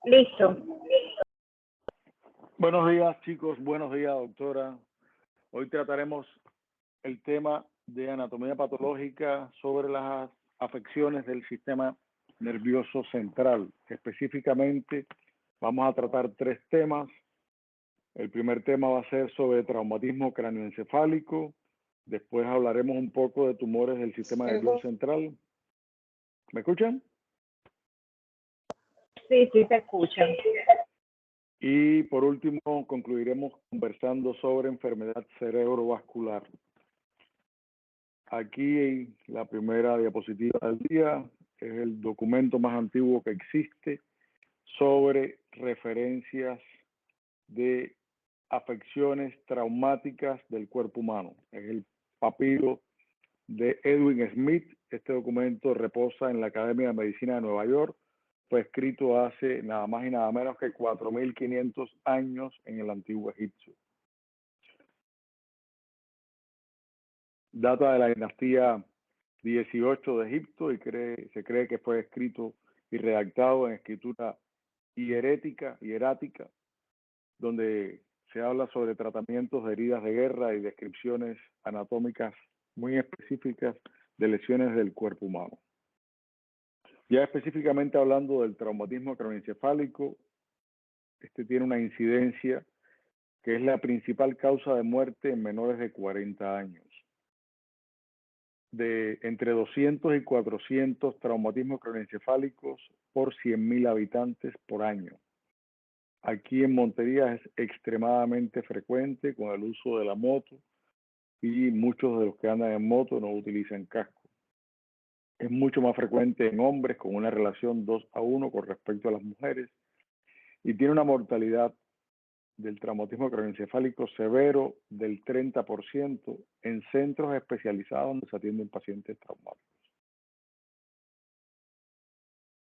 Listo. Buenos días, chicos. Buenos días, doctora. Hoy trataremos el tema de anatomía patológica sobre las afecciones del sistema nervioso central. Específicamente, vamos a tratar 3 temas. El primer tema va a ser sobre traumatismo cráneoencefálico. Después hablaremos un poco de tumores del sistema nervioso central. ¿Me escuchan? Sí, sí, se escucha. Y por último, concluiremos conversando sobre enfermedad cerebrovascular. Aquí la primera diapositiva del día es el documento más antiguo que existe sobre referencias de afecciones traumáticas del cuerpo humano. Es el papiro de Edwin Smith. Este documento reposa en la Academia de Medicina de Nueva York. Fue escrito hace nada más y nada menos que 4.500 años en el antiguo Egipto. Data de la dinastía 18 de Egipto y se cree que fue escrito y redactado en escritura hierática, donde se habla sobre tratamientos de heridas de guerra y descripciones anatómicas muy específicas de lesiones del cuerpo humano. Ya específicamente hablando del traumatismo craneoencefálico, este tiene una incidencia que es la principal causa de muerte en menores de 40 años. De entre 200 y 400 traumatismos craneoencefálicos por 100.000 habitantes por año. Aquí en Montería es extremadamente frecuente con el uso de la moto y muchos de los que andan en moto no utilizan casco. Es mucho más frecuente en hombres con una relación 2-1 con respecto a las mujeres y tiene una mortalidad del traumatismo craneoencefálico severo del 30% en centros especializados donde se atienden pacientes traumáticos.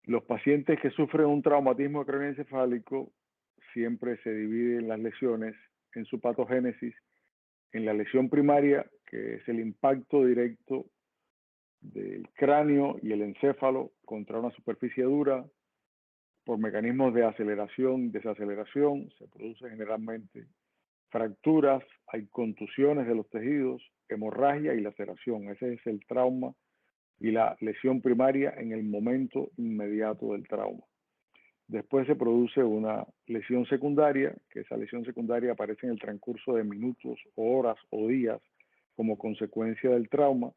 Los pacientes que sufren un traumatismo craneoencefálico siempre se dividen las lesiones en su patogénesis en la lesión primaria, que es el impacto directo del cráneo y el encéfalo contra una superficie dura. Por mecanismos de aceleración y desaceleración se producen generalmente fracturas, hay contusiones de los tejidos, hemorragia y laceración. Ese es el trauma y la lesión primaria en el momento inmediato del trauma. Después se produce una lesión secundaria, que esa lesión secundaria aparece en el transcurso de minutos, horas o días como consecuencia del trauma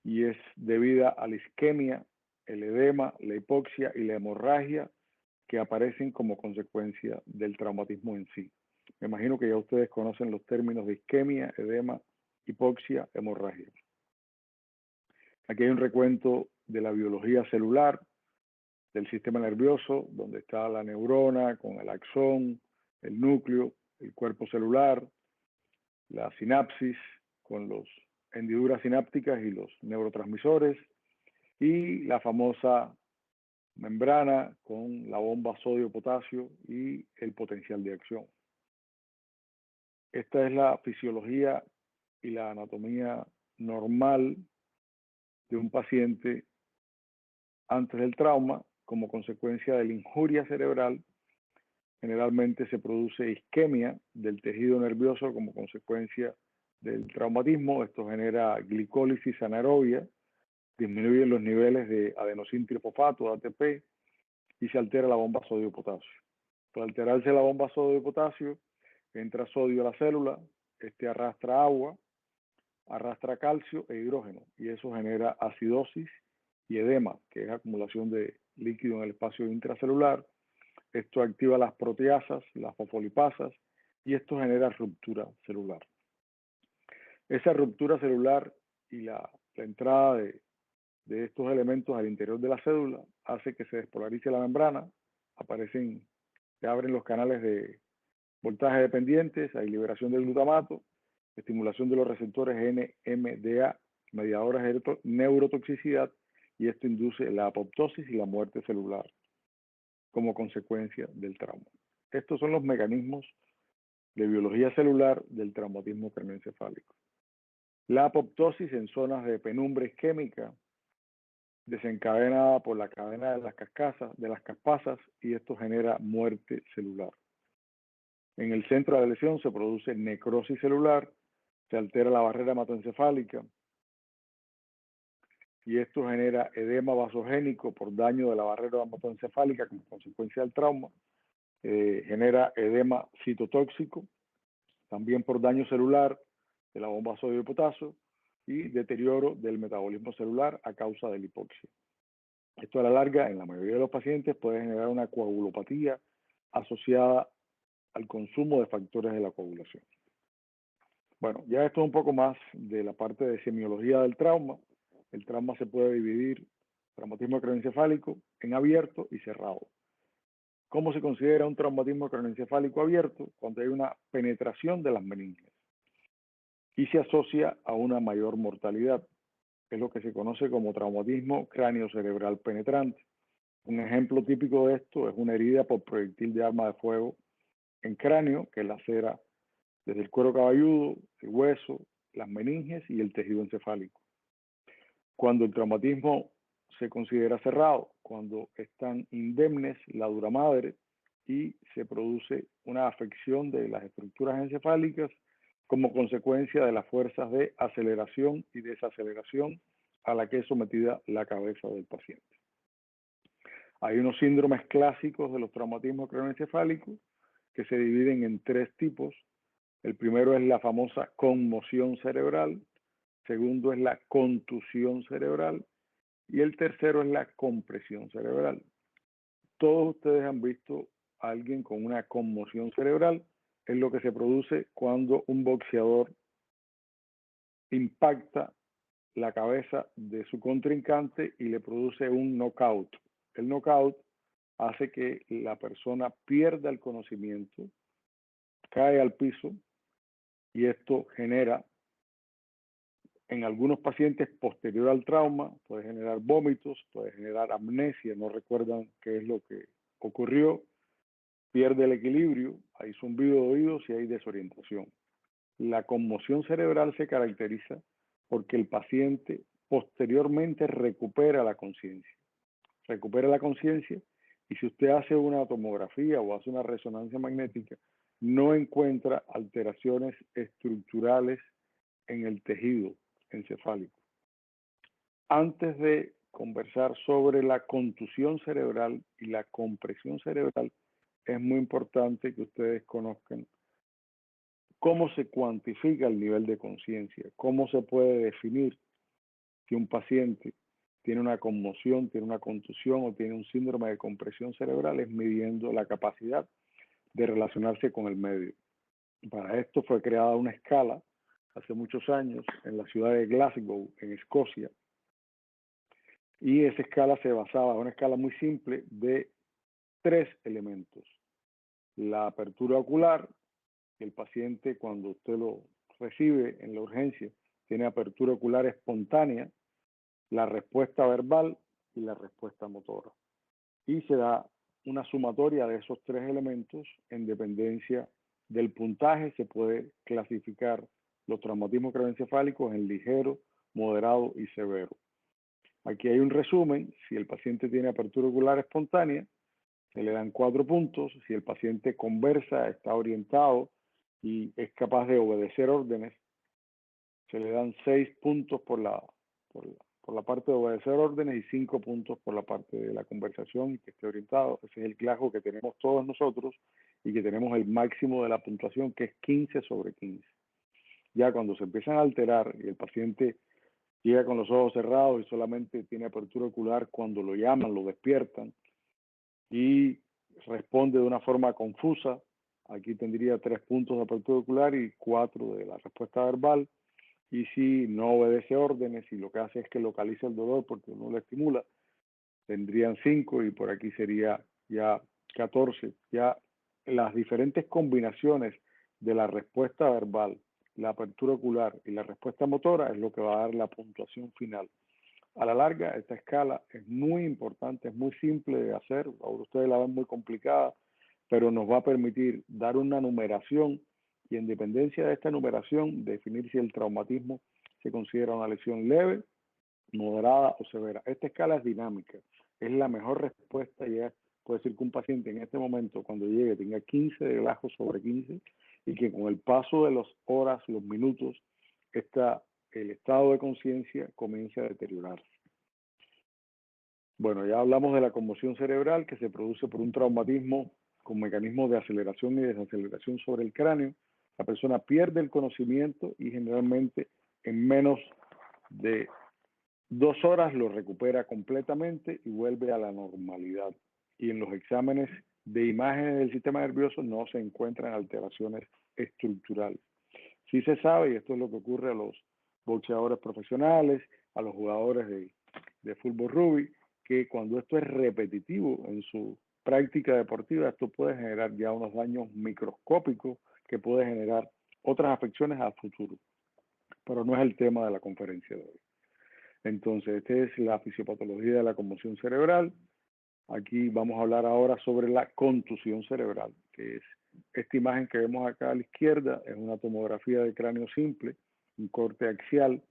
y es debida a la isquemia, el edema, la hipoxia y la hemorragia que aparecen como consecuencia del traumatismo en sí. Me imagino que ya ustedes conocen los términos de isquemia, edema, hipoxia, hemorragia. Aquí hay un recuento de la biología celular del sistema nervioso, donde está la neurona con el axón, el núcleo, el cuerpo celular, la sinapsis con las hendiduras sinápticas y los neurotransmisores, y la famosa membrana con la bomba sodio-potasio y el potencial de acción. Esta es la fisiología y la anatomía normal de un paciente antes del trauma. Como consecuencia de la injuria cerebral, generalmente se produce isquemia del tejido nervioso como consecuencia del traumatismo. Esto genera glicólisis anaerobia, disminuyen los niveles de adenosín-trifosfato, ATP, y se altera la bomba sodio-potasio. Al alterarse la bomba sodio-potasio, entra sodio a la célula, este arrastra agua, arrastra calcio e hidrógeno, y eso genera acidosis y edema, que es acumulación de líquido en el espacio intracelular. Esto activa las proteasas, las fosfolipasas, y esto genera ruptura celular. Esa ruptura celular y la entrada de estos elementos al interior de la célula hace que se despolarice la membrana, se abren los canales de voltaje dependientes, hay liberación del glutamato, estimulación de los receptores NMDA, mediadores de neurotoxicidad, y esto induce la apoptosis y la muerte celular como consecuencia del trauma. Estos son los mecanismos de biología celular del traumatismo craneoencefálico. La apoptosis en zonas de penumbra isquémica desencadenada por la cadena de las caspasas, y esto genera muerte celular. En el centro de la lesión se produce necrosis celular, se altera la barrera hematoencefálica, y esto genera edema vasogénico por daño de la barrera hematoencefálica como consecuencia del trauma, genera edema citotóxico, también por daño celular de la bomba sodio y potasio, y deterioro del metabolismo celular a causa de la hipoxia. Esto a la larga, en la mayoría de los pacientes, puede generar una coagulopatía asociada al consumo de factores de la coagulación. Bueno, ya esto es un poco más de la parte de semiología del trauma. El trauma se puede dividir, traumatismo craneoencefálico, en abierto y cerrado. ¿Cómo se considera un traumatismo craneoencefálico abierto? Cuando hay una penetración de las meninges y se asocia a una mayor mortalidad. Es lo que se conoce como traumatismo cráneo-cerebral penetrante. Un ejemplo típico de esto es una herida por proyectil de arma de fuego en cráneo que lacera desde el cuero cabelludo, el hueso, las meninges y el tejido encefálico. Cuando el traumatismo se considera cerrado, cuando están indemnes la dura madre y se produce una afección de las estructuras encefálicas como consecuencia de las fuerzas de aceleración y desaceleración a la que es sometida la cabeza del paciente. Hay unos síndromes clásicos de los traumatismos craneoencefálicos que se dividen en tres tipos. El primero es la famosa conmoción cerebral, segundo es la contusión cerebral y el tercero es la compresión cerebral. Todos ustedes han visto a alguien con una conmoción cerebral. Es lo que se produce cuando un boxeador impacta la cabeza de su contrincante y le produce un knockout. El knockout hace que la persona pierda el conocimiento, cae al piso, y esto genera, en algunos pacientes posterior al trauma, puede generar vómitos, puede generar amnesia, no recuerdan qué es lo que ocurrió, pierde el equilibrio, hay zumbido de oídos y hay desorientación. La conmoción cerebral se caracteriza porque el paciente posteriormente recupera la conciencia. Y si usted hace una tomografía o hace una resonancia magnética, no encuentra alteraciones estructurales en el tejido encefálico. Antes de conversar sobre la contusión cerebral y la compresión cerebral, es muy importante que ustedes conozcan cómo se cuantifica el nivel de conciencia, cómo se puede definir si un paciente tiene una conmoción, tiene una contusión o tiene un síndrome de compresión cerebral, es midiendo la capacidad de relacionarse con el medio. Para esto fue creada una escala hace muchos años en la ciudad de Glasgow, en Escocia, y esa escala se basaba en una escala muy simple de tres elementos. La apertura ocular, el paciente cuando usted lo recibe en la urgencia tiene apertura ocular espontánea, la respuesta verbal y la respuesta motora. Y se da una sumatoria de esos tres elementos en dependencia del puntaje. Se puede clasificar los traumatismos craneoencefálicos en ligero, moderado y severo. Aquí hay un resumen. Si el paciente tiene apertura ocular espontánea, se le dan 4 puntos. Si el paciente conversa, está orientado y es capaz de obedecer órdenes, se le dan 6 puntos por la parte de obedecer órdenes y 5 puntos por la parte de la conversación y que esté orientado. Ese es el clajo que tenemos todos nosotros y que tenemos el máximo de la puntuación, que es 15 sobre 15. Ya cuando se empiezan a alterar y el paciente llega con los ojos cerrados y solamente tiene apertura ocular cuando lo llaman, lo despiertan y responde de una forma confusa, aquí tendría 3 puntos de apertura ocular y 4 de la respuesta verbal. Y si no obedece órdenes y lo que hace es que localiza el dolor porque uno lo estimula, tendrían 5 y por aquí sería ya 14. Ya las diferentes combinaciones de la respuesta verbal, la apertura ocular y la respuesta motora es lo que va a dar la puntuación final. A la larga, esta escala es muy importante, es muy simple de hacer, ahora ustedes la ven muy complicada, pero nos va a permitir dar una numeración y en dependencia de esta numeración definir si el traumatismo se considera una lesión leve, moderada o severa. Esta escala es dinámica, es la mejor respuesta. Ya puede decir que un paciente en este momento, cuando llegue, tenga 15 de Glasgow sobre 15 y que con el paso de las horas, los minutos, el estado de conciencia comience a deteriorarse. Bueno, ya hablamos de la conmoción cerebral que se produce por un traumatismo con mecanismos de aceleración y desaceleración sobre el cráneo. La persona pierde el conocimiento y generalmente en menos de 2 horas lo recupera completamente y vuelve a la normalidad. Y en los exámenes de imágenes del sistema nervioso no se encuentran alteraciones estructurales. Sí se sabe, y esto es lo que ocurre a los boxeadores profesionales, a los jugadores de fútbol rugby, que cuando esto es repetitivo en su práctica deportiva, esto puede generar ya unos daños microscópicos que puede generar otras afecciones al futuro. Pero no es el tema de la conferencia de hoy. Entonces, esta es la fisiopatología de la conmoción cerebral. Aquí vamos a hablar ahora sobre la contusión cerebral, que es esta imagen que vemos acá a la izquierda. Es una tomografía de cráneo simple, un corte axial,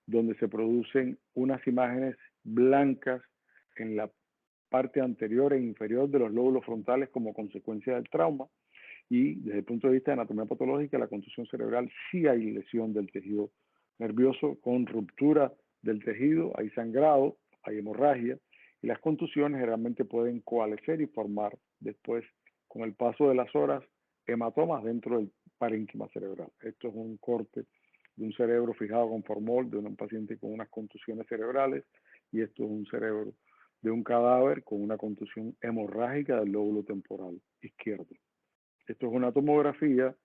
donde se producen unas imágenes blancas en la parte anterior e inferior de los lóbulos frontales como consecuencia del trauma. Y desde el punto de vista de anatomía patológica, la contusión cerebral sí hay lesión del tejido nervioso con ruptura del tejido, hay sangrado, hay hemorragia, y las contusiones generalmente pueden coalescer y formar después, con el paso de las horas, hematomas dentro del parénquima cerebral. Esto es un corte de un cerebro fijado con formol de un paciente con unas contusiones cerebrales, y esto es un cerebro de un cadáver con una contusión hemorrágica del lóbulo temporal izquierdo. Esto es una tomografía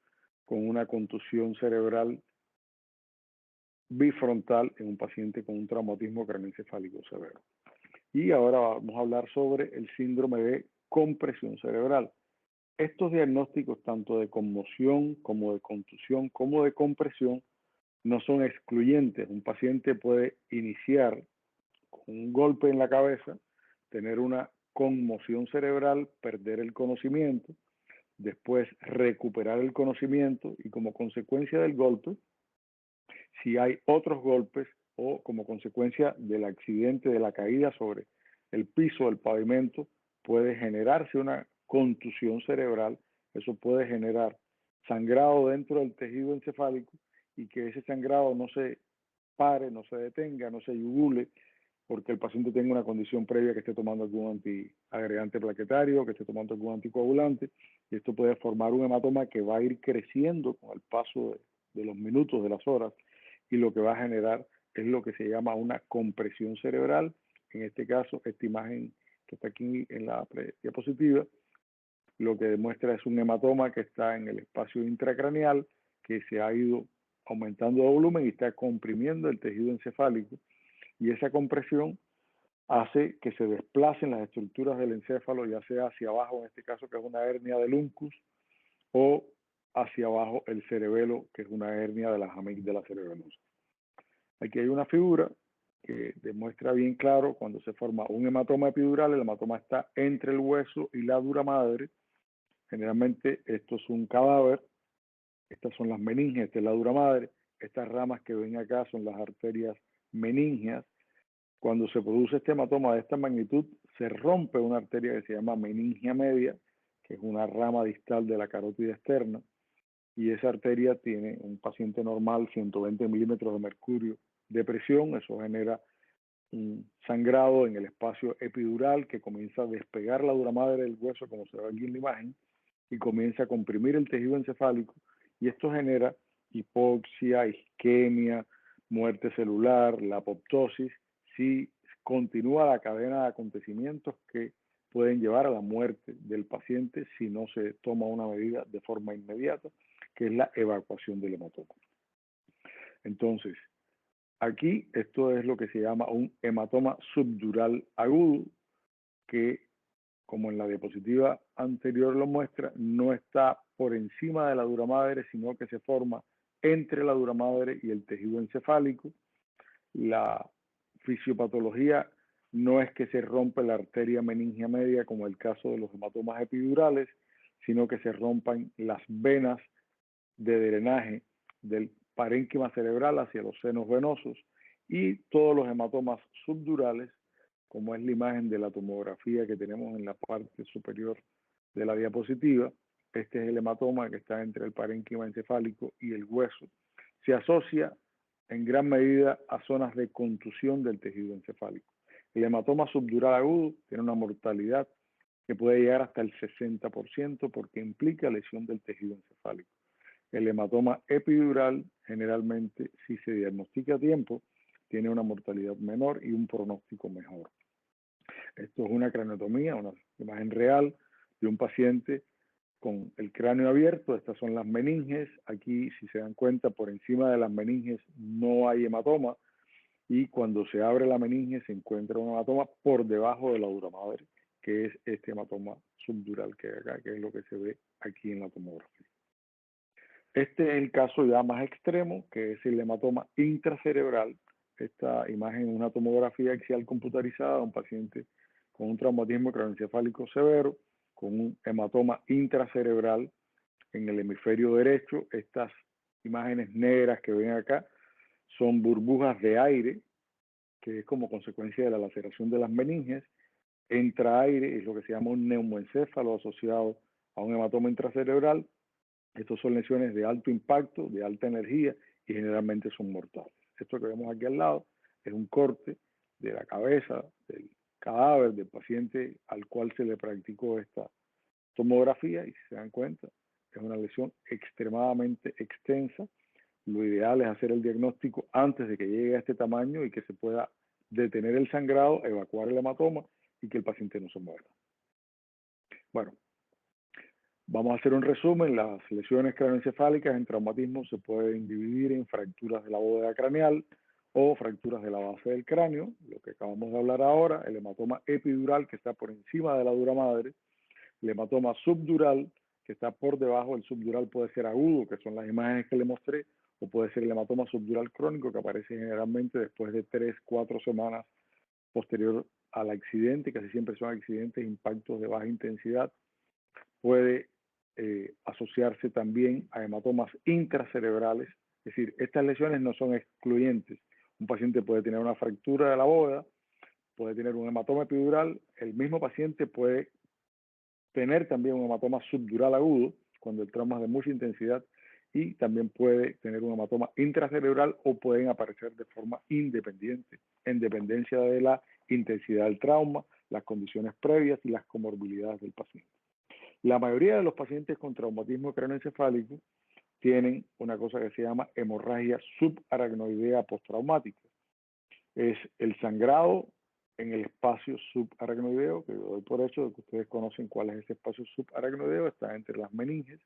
con una contusión cerebral bifrontal en un paciente con un traumatismo craneoencefálico severo. Y ahora vamos a hablar sobre el síndrome de compresión cerebral. Estos diagnósticos, tanto de conmoción como de contusión, como de compresión, no son excluyentes. Un paciente puede iniciar con un golpe en la cabeza, tener una conmoción cerebral, perder el conocimiento, después recuperar el conocimiento y como consecuencia del golpe, si hay otros golpes o como consecuencia del accidente, de la caída sobre el piso, el pavimento, puede generarse una contusión cerebral. Eso puede generar sangrado dentro del tejido encefálico y que ese sangrado no se pare, no se detenga, no se yugule, porque el paciente tenga una condición previa, que esté tomando algún antiagregante plaquetario, que esté tomando algún anticoagulante, y esto puede formar un hematoma que va a ir creciendo con el paso de los minutos, de las horas, y lo que va a generar es lo que se llama una compresión cerebral. En este caso, esta imagen que está aquí en la diapositiva, lo que demuestra es un hematoma que está en el espacio intracraneal, que se ha ido aumentando de volumen y está comprimiendo el tejido encefálico, y esa compresión hace que se desplacen las estructuras del encéfalo, ya sea hacia abajo, en este caso que es una hernia del uncus, o hacia abajo el cerebelo, que es una hernia de las amígdalas cerebelosas. Aquí hay una figura que demuestra bien claro cuando se forma un hematoma epidural. El hematoma está entre el hueso y la dura madre. Generalmente esto es un cadáver. Estas son las meninges, esta es la dura madre. Estas ramas que ven acá son las arterias meningias. Cuando se produce este hematoma de esta magnitud, se rompe una arteria que se llama meningia media, que es una rama distal de la carótida externa, y esa arteria tiene un paciente normal 120 milímetros de mercurio de presión. Eso genera un sangrado en el espacio epidural que comienza a despegar la dura madre del hueso, como se ve aquí en la imagen, y comienza a comprimir el tejido encefálico, y esto genera hipoxia, isquemia, muerte celular, la apoptosis, si continúa la cadena de acontecimientos que pueden llevar a la muerte del paciente si no se toma una medida de forma inmediata, que es la evacuación del hematoma. Entonces, aquí esto es lo que se llama un hematoma subdural agudo, que, como en la diapositiva anterior lo muestra, no está por encima de la dura madre, sino que se forma entre la dura madre y el tejido encefálico. La fisiopatología no es que se rompe la arteria meningia media, como el caso de los hematomas epidurales, sino que se rompan las venas de drenaje del parénquima cerebral hacia los senos venosos, y todos los hematomas subdurales, como es la imagen de la tomografía que tenemos en la parte superior de la diapositiva. Este es el hematoma que está entre el parénquima encefálico y el hueso. Se asocia en gran medida a zonas de contusión del tejido encefálico. El hematoma subdural agudo tiene una mortalidad que puede llegar hasta el 60% porque implica lesión del tejido encefálico. El hematoma epidural, generalmente, si se diagnostica a tiempo, tiene una mortalidad menor y un pronóstico mejor. Esto es una craniotomía, una imagen real de un paciente con el cráneo abierto. Estas son las meninges. Aquí, si se dan cuenta, por encima de las meninges no hay hematoma, y cuando se abre la meninge se encuentra un hematoma por debajo de la dura madre, que es este hematoma subdural que hay acá, que es lo que se ve aquí en la tomografía. Este es el caso ya más extremo, que es el hematoma intracerebral. Esta imagen es una tomografía axial computarizada de un paciente con un traumatismo craneoencefálico severo, con un hematoma intracerebral en el hemisferio derecho. Estas imágenes negras que ven acá son burbujas de aire, que es como consecuencia de la laceración de las meninges. Entra aire, es lo que se llama un neumoencéfalo asociado a un hematoma intracerebral. Estos son lesiones de alto impacto, de alta energía, y generalmente son mortales. Esto que vemos aquí al lado es un corte de la cabeza del cadáver del paciente al cual se le practicó esta tomografía, y si se dan cuenta, es una lesión extremadamente extensa. Lo ideal es hacer el diagnóstico antes de que llegue a este tamaño y que se pueda detener el sangrado, evacuar el hematoma y que el paciente no se muera. Bueno, vamos a hacer un resumen. Las lesiones craneoencefálicas en traumatismo se pueden dividir en fracturas de la bóveda craneal o fracturas de la base del cráneo, lo que acabamos de hablar ahora, el hematoma epidural que está por encima de la dura madre, el hematoma subdural que está por debajo. El subdural puede ser agudo, que son las imágenes que le mostré, o puede ser el hematoma subdural crónico, que aparece generalmente después de 3-4 semanas posterior al accidente, casi siempre son accidentes, impactos de baja intensidad. Puede asociarse también a hematomas intracerebrales, es decir, estas lesiones no son excluyentes. Un paciente puede tener una fractura de la bóveda, puede tener un hematoma epidural, el mismo paciente puede tener también un hematoma subdural agudo cuando el trauma es de mucha intensidad, y también puede tener un hematoma intracerebral, o pueden aparecer de forma independiente, en dependencia de la intensidad del trauma, las condiciones previas y las comorbilidades del paciente. La mayoría de los pacientes con traumatismo craneoencefálico tienen una cosa que se llama hemorragia subaracnoidea postraumática. Es el sangrado en el espacio subaracnoideo, que doy por hecho de que ustedes conocen cuál es ese espacio subaracnoideo, está entre las meninges,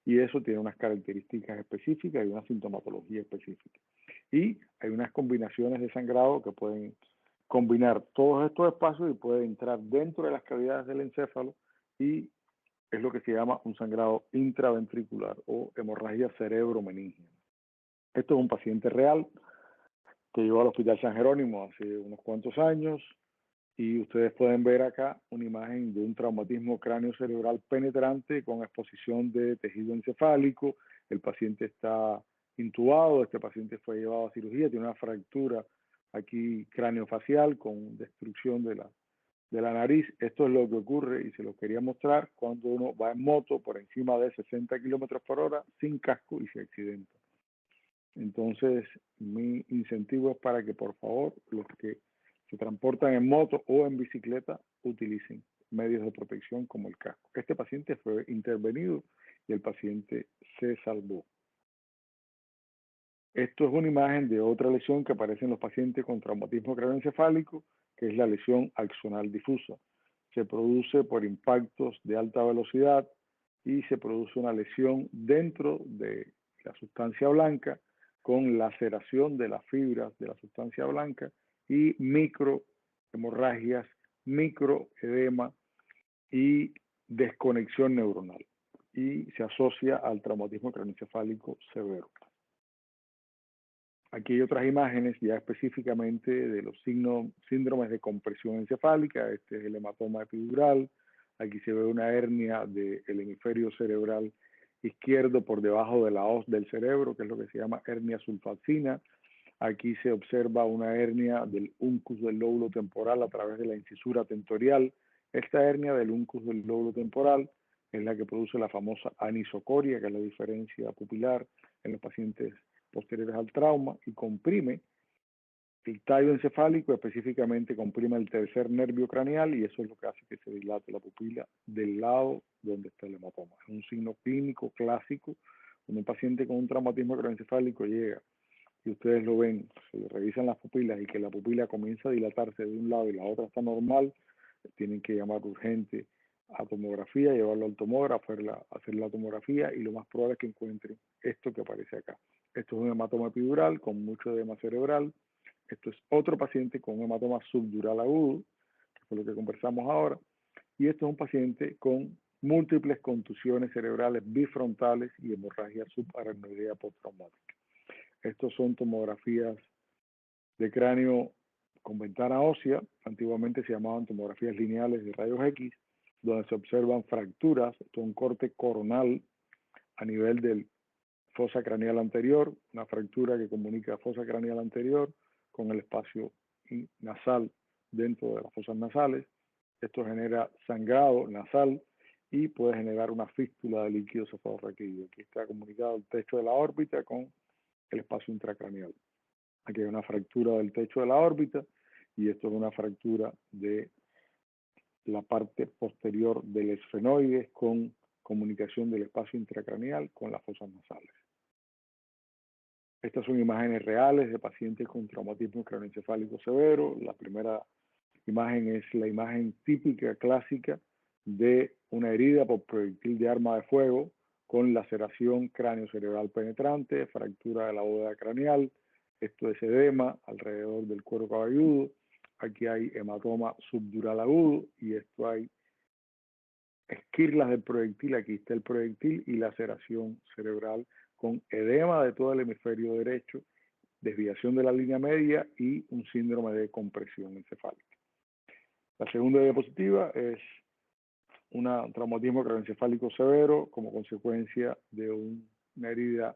y eso tiene unas características específicas y una sintomatología específica. Y hay unas combinaciones de sangrado que pueden combinar todos estos espacios y puede entrar dentro de las cavidades del encéfalo, y es lo que se llama un sangrado intraventricular o hemorragia cerebromeningia. Esto es un paciente real que llegó al Hospital San Jerónimo hace unos cuantos años, y ustedes pueden ver acá una imagen de un traumatismo cráneo-cerebral penetrante con exposición de tejido encefálico. El paciente está intubado, este paciente fue llevado a cirugía, tiene una fractura aquí craneofacial con destrucción de la nariz. Esto es lo que ocurre, y se lo quería mostrar, cuando uno va en moto por encima de 60 kilómetros por hora sin casco y se accidenta. Entonces, mi incentivo es para que, por favor, los que se transportan en moto o en bicicleta utilicen medios de protección como el casco. Este paciente fue intervenido y el paciente se salvó. Esto es una imagen de otra lesión que aparece en los pacientes con traumatismo craneoencefálico, que es la lesión axonal difusa. Se produce por impactos de alta velocidad y se produce una lesión dentro de la sustancia blanca, con laceración de las fibras de la sustancia blanca y microhemorragias, microedema y desconexión neuronal. Y se asocia al traumatismo craneoencefálico severo. Aquí hay otras imágenes ya específicamente de los síndromes de compresión encefálica. Este es el hematoma epidural. Aquí se ve una hernia del hemisferio cerebral izquierdo por debajo de la hoz del cerebro, que es lo que se llama hernia sulfacina. Aquí se observa una hernia del uncus del lóbulo temporal a través de la incisura tentorial. Esta hernia del uncus del lóbulo temporal es la que produce la famosa anisocoria, que es la diferencia pupilar en los pacientes posteriores al trauma, y comprime el tallo encefálico, específicamente comprime el tercer nervio craneal, y eso es lo que hace que se dilate la pupila del lado donde está el hematoma. Es un signo clínico clásico cuando un paciente con un traumatismo craneoencefálico llega y ustedes lo ven, se revisan las pupilas y que la pupila comienza a dilatarse de un lado y la otra está normal, tienen que llamar urgente a tomografía, llevarlo al tomógrafo, hacer la tomografía, y lo más probable es que encuentren esto que aparece acá. Esto es un hematoma epidural con mucho edema cerebral. Esto es otro paciente con un hematoma subdural agudo, que fue lo que conversamos ahora. Y esto es un paciente con múltiples contusiones cerebrales bifrontales y hemorragia subaracnoidea postraumática. Estos son tomografías de cráneo con ventana ósea. Antiguamente se llamaban tomografías lineales de rayos X, donde se observan fracturas. Esto es un corte coronal a nivel del fosa craneal anterior, una fractura que comunica fosa craneal anterior con el espacio nasal dentro de las fosas nasales. Esto genera sangrado nasal y puede generar una fístula de líquido cefalorraquídeo. Aquí está comunicado el techo de la órbita con el espacio intracraneal. Aquí hay una fractura del techo de la órbita y esto es una fractura de la parte posterior del esfenoides con comunicación del espacio intracraneal con las fosas nasales. Estas son imágenes reales de pacientes con traumatismo craneoencefálico severo. La primera imagen es la imagen típica, clásica, de una herida por proyectil de arma de fuego con laceración cráneo-cerebral penetrante, fractura de la bóveda craneal. Esto es edema alrededor del cuero cabelludo. Aquí hay hematoma subdural agudo y esto hay esquirlas del proyectil. Aquí está el proyectil y laceración cerebral con edema de todo el hemisferio derecho, desviación de la línea media y un síndrome de compresión encefálica. La segunda diapositiva es un traumatismo craneoencefálico severo como consecuencia de una herida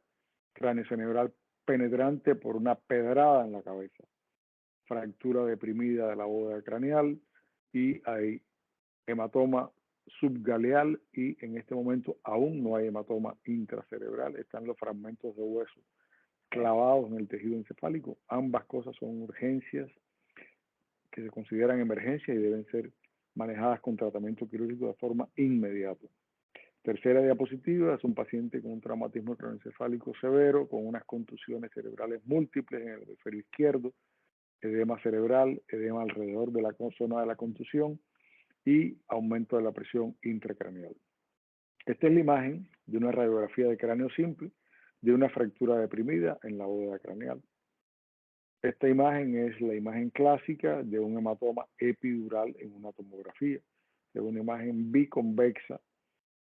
craneocerebral penetrante por una pedrada en la cabeza, fractura deprimida de la bóveda craneal y hay hematoma subgaleal y en este momento aún no hay hematoma intracerebral, están los fragmentos de hueso clavados en el tejido encefálico. Ambas cosas son urgencias que se consideran emergencias y deben ser manejadas con tratamiento quirúrgico de forma inmediata. Tercera diapositiva es un paciente con un traumatismo craneoencefálico severo, con unas contusiones cerebrales múltiples en el hemisferio izquierdo, edema cerebral, edema alrededor de la zona de la contusión y aumento de la presión intracraneal. Esta es la imagen de una radiografía de cráneo simple de una fractura deprimida en la bóveda craneal. Esta imagen es la imagen clásica de un hematoma epidural en una tomografía. Es una imagen biconvexa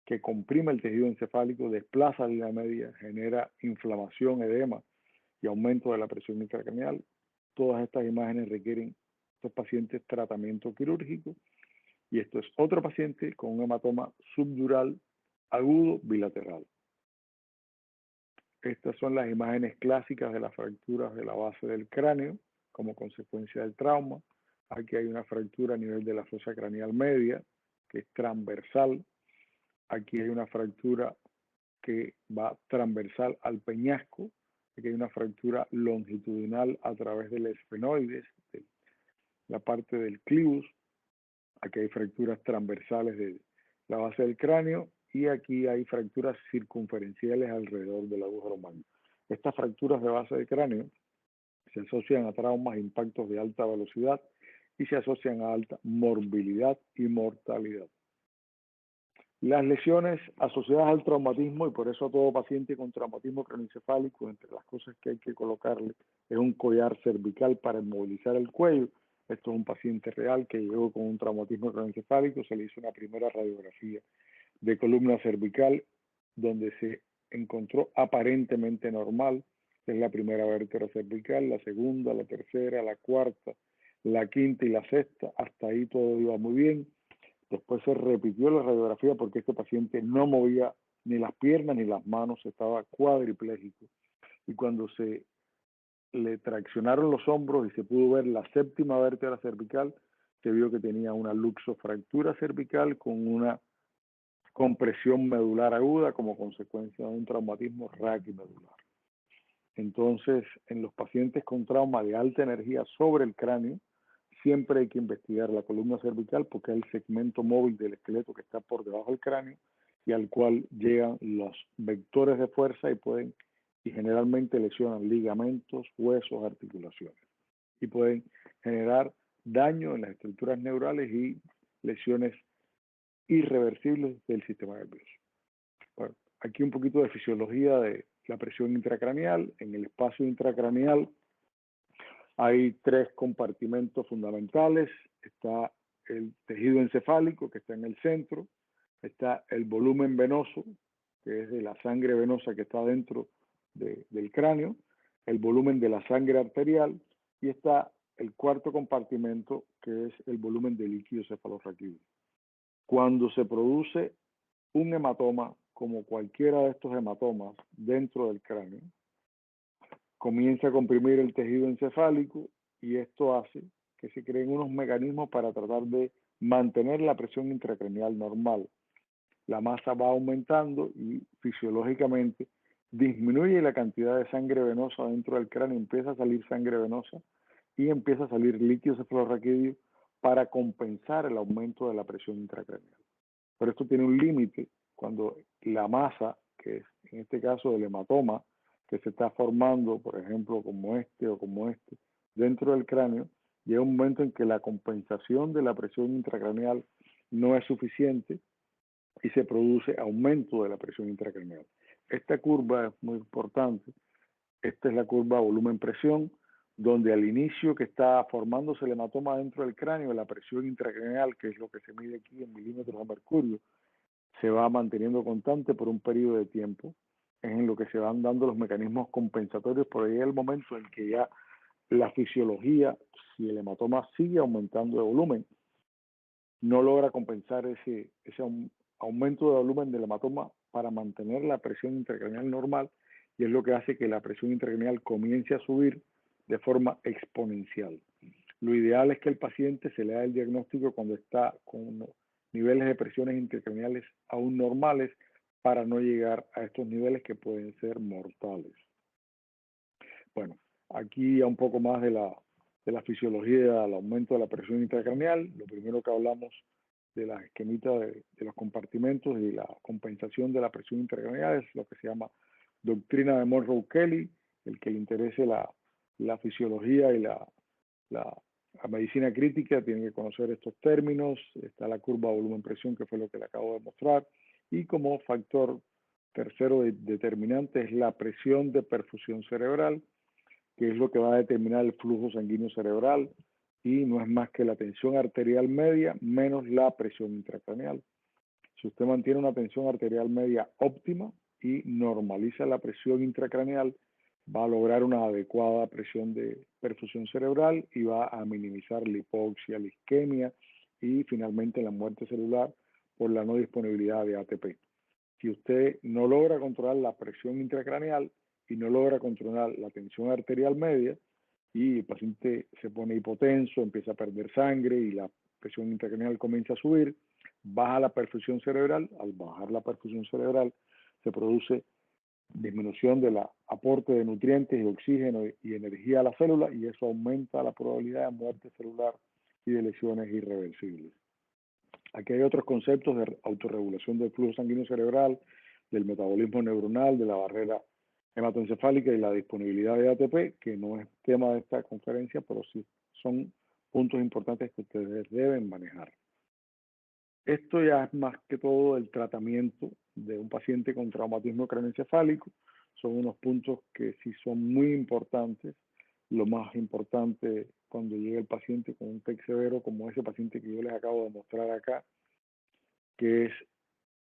que comprime el tejido encefálico, desplaza la línea media, genera inflamación, edema y aumento de la presión intracraneal. Todas estas imágenes requieren estos pacientes tratamiento quirúrgico y esto es otro paciente con un hematoma subdural agudo bilateral. Estas son las imágenes clásicas de las fracturas de la base del cráneo como consecuencia del trauma. Aquí hay una fractura a nivel de la fosa craneal media, que es transversal. Aquí hay una fractura que va transversal al peñasco. Aquí hay una fractura longitudinal a través del esfenoides, de la parte del clivus. Aquí hay fracturas transversales de la base del cráneo y aquí hay fracturas circunferenciales alrededor del agujero magno. Estas fracturas de base del cráneo se asocian a traumas e impactos de alta velocidad y se asocian a alta morbilidad y mortalidad. Las lesiones asociadas al traumatismo, y por eso a todo paciente con traumatismo craneoencefálico, entre las cosas que hay que colocarle es un collar cervical para inmovilizar el cuello. Esto es un paciente real que llegó con un traumatismo craneoencefálico, se le hizo una primera radiografía de columna cervical donde se encontró aparentemente normal. Es la primera vértebra cervical, la segunda, la tercera, la cuarta, la quinta y la sexta. Hasta ahí todo iba muy bien. Después se repitió la radiografía porque este paciente no movía ni las piernas ni las manos, estaba cuadripléjico. Y cuando se le traccionaron los hombros y se pudo ver la séptima vértebra cervical, se vio que tenía una luxofractura cervical con una compresión medular aguda como consecuencia de un traumatismo raquimedular. Entonces, en los pacientes con trauma de alta energía sobre el cráneo, siempre hay que investigar la columna cervical porque es el segmento móvil del esqueleto que está por debajo del cráneo y al cual llegan los vectores de fuerza y generalmente lesionan ligamentos, huesos, articulaciones y pueden generar daño en las estructuras neurales y lesiones irreversibles del sistema nervioso. Bueno, aquí un poquito de fisiología de la presión intracraneal. En el espacio intracraneal hay tres compartimentos fundamentales. Está el tejido encefálico, que está en el centro. Está el volumen venoso, que es de la sangre venosa que está dentro del cráneo. El volumen de la sangre arterial. Y está el cuarto compartimento, que es el volumen de líquido cefalorraquídeo. Cuando se produce un hematoma, como cualquiera de estos hematomas dentro del cráneo, comienza a comprimir el tejido encefálico y esto hace que se creen unos mecanismos para tratar de mantener la presión intracraneal normal. La masa va aumentando y fisiológicamente disminuye la cantidad de sangre venosa dentro del cráneo, empieza a salir sangre venosa y empieza a salir líquido cefalorraquídeo para compensar el aumento de la presión intracraneal. Pero esto tiene un límite cuando la masa, que es en este caso el hematoma, que se está formando, por ejemplo, como este o como este, dentro del cráneo, llega un momento en que la compensación de la presión intracraneal no es suficiente y se produce aumento de la presión intracraneal. Esta curva es muy importante. Esta es la curva volumen-presión, donde al inicio que está formándose el hematoma dentro del cráneo, la presión intracraneal, que es lo que se mide aquí en milímetros de mercurio, se va manteniendo constante por un periodo de tiempo, es en lo que se van dando los mecanismos compensatorios. Por ahí es el momento en que ya la fisiología, si el hematoma sigue aumentando de volumen, no logra compensar ese aumento de volumen del hematoma para mantener la presión intracraneal normal, y es lo que hace que la presión intracraneal comience a subir de forma exponencial. Lo ideal es que el paciente se le haga el diagnóstico cuando está con niveles de presiones intracraneales aún normales para no llegar a estos niveles que pueden ser mortales. Bueno, aquí ya un poco más de la fisiología del aumento de la presión intracraneal. Lo primero que hablamos de la esquemita de los compartimentos y la compensación de la presión intracraneal es lo que se llama doctrina de Monroe-Kelly. El que le interese la fisiología y la medicina crítica tiene que conocer estos términos. Está la curva volumen-presión, que fue lo que le acabo de mostrar, y como factor tercero determinante es la presión de perfusión cerebral, que es lo que va a determinar el flujo sanguíneo cerebral, y no es más que la tensión arterial media menos la presión intracraneal. Si usted mantiene una tensión arterial media óptima y normaliza la presión intracraneal, va a lograr una adecuada presión de perfusión cerebral y va a minimizar la hipoxia, la isquemia y finalmente la muerte celular por la no disponibilidad de ATP. Si usted no logra controlar la presión intracraneal y no logra controlar la tensión arterial media y el paciente se pone hipotenso, empieza a perder sangre y la presión intracraneal comienza a subir, baja la perfusión cerebral. Al bajar la perfusión cerebral se produce disminución del aporte de nutrientes y oxígeno y energía a la célula, y eso aumenta la probabilidad de muerte celular y de lesiones irreversibles. Aquí hay otros conceptos de autorregulación del flujo sanguíneo cerebral, del metabolismo neuronal, de la barrera hematoencefálica y la disponibilidad de ATP, que no es tema de esta conferencia, pero sí son puntos importantes que ustedes deben manejar. Esto ya es más que todo el tratamiento de un paciente con traumatismo craneoencefálico. Son unos puntos que sí son muy importantes. Lo más importante cuando llega el paciente con un TEC severo, como ese paciente que yo les acabo de mostrar acá, que es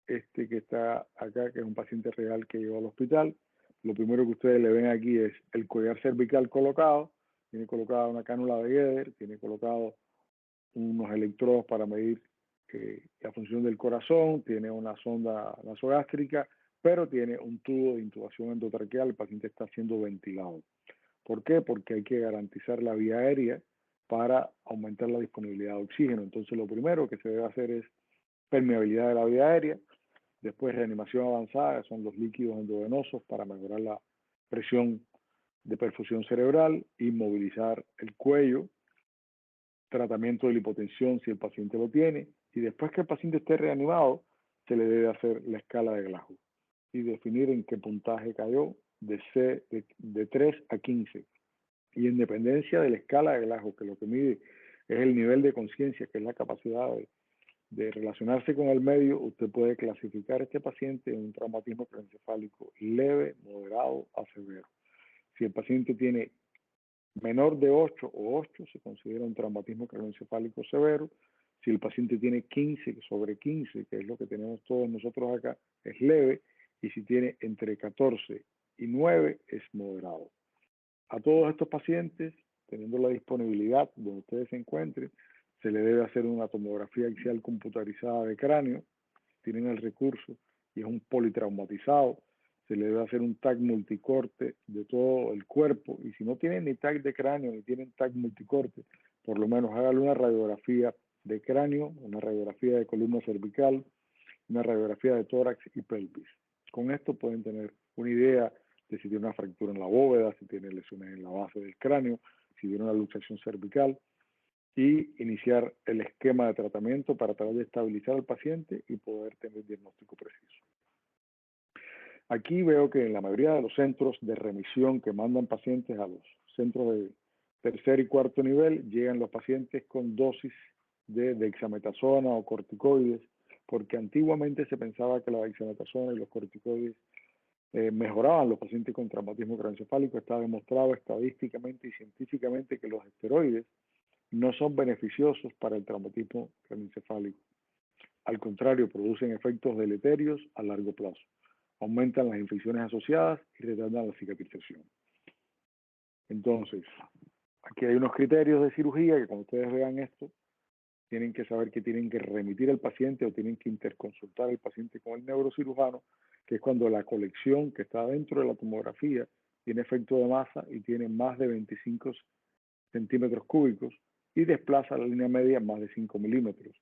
este que está acá, que es un paciente real que llegó al hospital. Lo primero que ustedes le ven aquí es el collar cervical colocado. Tiene colocada una cánula de Geder, tiene colocado unos electrodos para medir la función del corazón, tiene una sonda nasogástrica, pero tiene un tubo de intubación endotraqueal. El paciente está siendo ventilado. ¿Por qué? Porque hay que garantizar la vía aérea para aumentar la disponibilidad de oxígeno. Entonces, lo primero que se debe hacer es permeabilidad de la vía aérea, después reanimación avanzada, que son los líquidos endovenosos para mejorar la presión de perfusión cerebral, inmovilizar el cuello, tratamiento de la hipotensión si el paciente lo tiene, y después que el paciente esté reanimado, se le debe hacer la escala de Glasgow y definir en qué puntaje cayó de 3 a 15. Y en dependencia de la escala de Glasgow, que lo que mide es el nivel de conciencia, que es la capacidad de relacionarse con el medio, usted puede clasificar a este paciente en un traumatismo craneoencefálico leve, moderado a severo. Si el paciente tiene menor de 8 o 8, se considera un traumatismo craneoencefálico severo. Si el paciente tiene 15 sobre 15, que es lo que tenemos todos nosotros acá, es leve. Y si tiene entre 14 y 9, es moderado. A todos estos pacientes, teniendo la disponibilidad donde ustedes se encuentren, se le debe hacer una tomografía axial computarizada de cráneo. Tienen el recurso y es un politraumatizado. Se le debe hacer un TAC multicorte de todo el cuerpo, y si no tienen ni TAC de cráneo ni tienen TAC multicorte, por lo menos hágale una radiografía de cráneo, una radiografía de columna cervical, una radiografía de tórax y pelvis. Con esto pueden tener una idea de si tiene una fractura en la bóveda, si tiene lesiones en la base del cráneo, si tiene una luxación cervical, y iniciar el esquema de tratamiento para tratar de estabilizar al paciente y poder tener diagnóstico preciso. Aquí veo que en la mayoría de los centros de remisión que mandan pacientes a los centros de tercer y cuarto nivel, llegan los pacientes con dosis de dexametasona o corticoides, porque antiguamente se pensaba que la dexametasona y los corticoides mejoraban los pacientes con traumatismo craneoencefálico. Está demostrado estadísticamente y científicamente que los esteroides no son beneficiosos para el traumatismo craneoencefálico. Al contrario, producen efectos deleterios a largo plazo. Aumentan las infecciones asociadas y retardan la cicatrización. Entonces, aquí hay unos criterios de cirugía que cuando ustedes vean esto, tienen que saber que tienen que remitir al paciente o tienen que interconsultar al paciente con el neurocirujano, que es cuando la colección que está dentro de la tomografía tiene efecto de masa y tiene más de 25 centímetros cúbicos y desplaza la línea media más de 5 milímetros,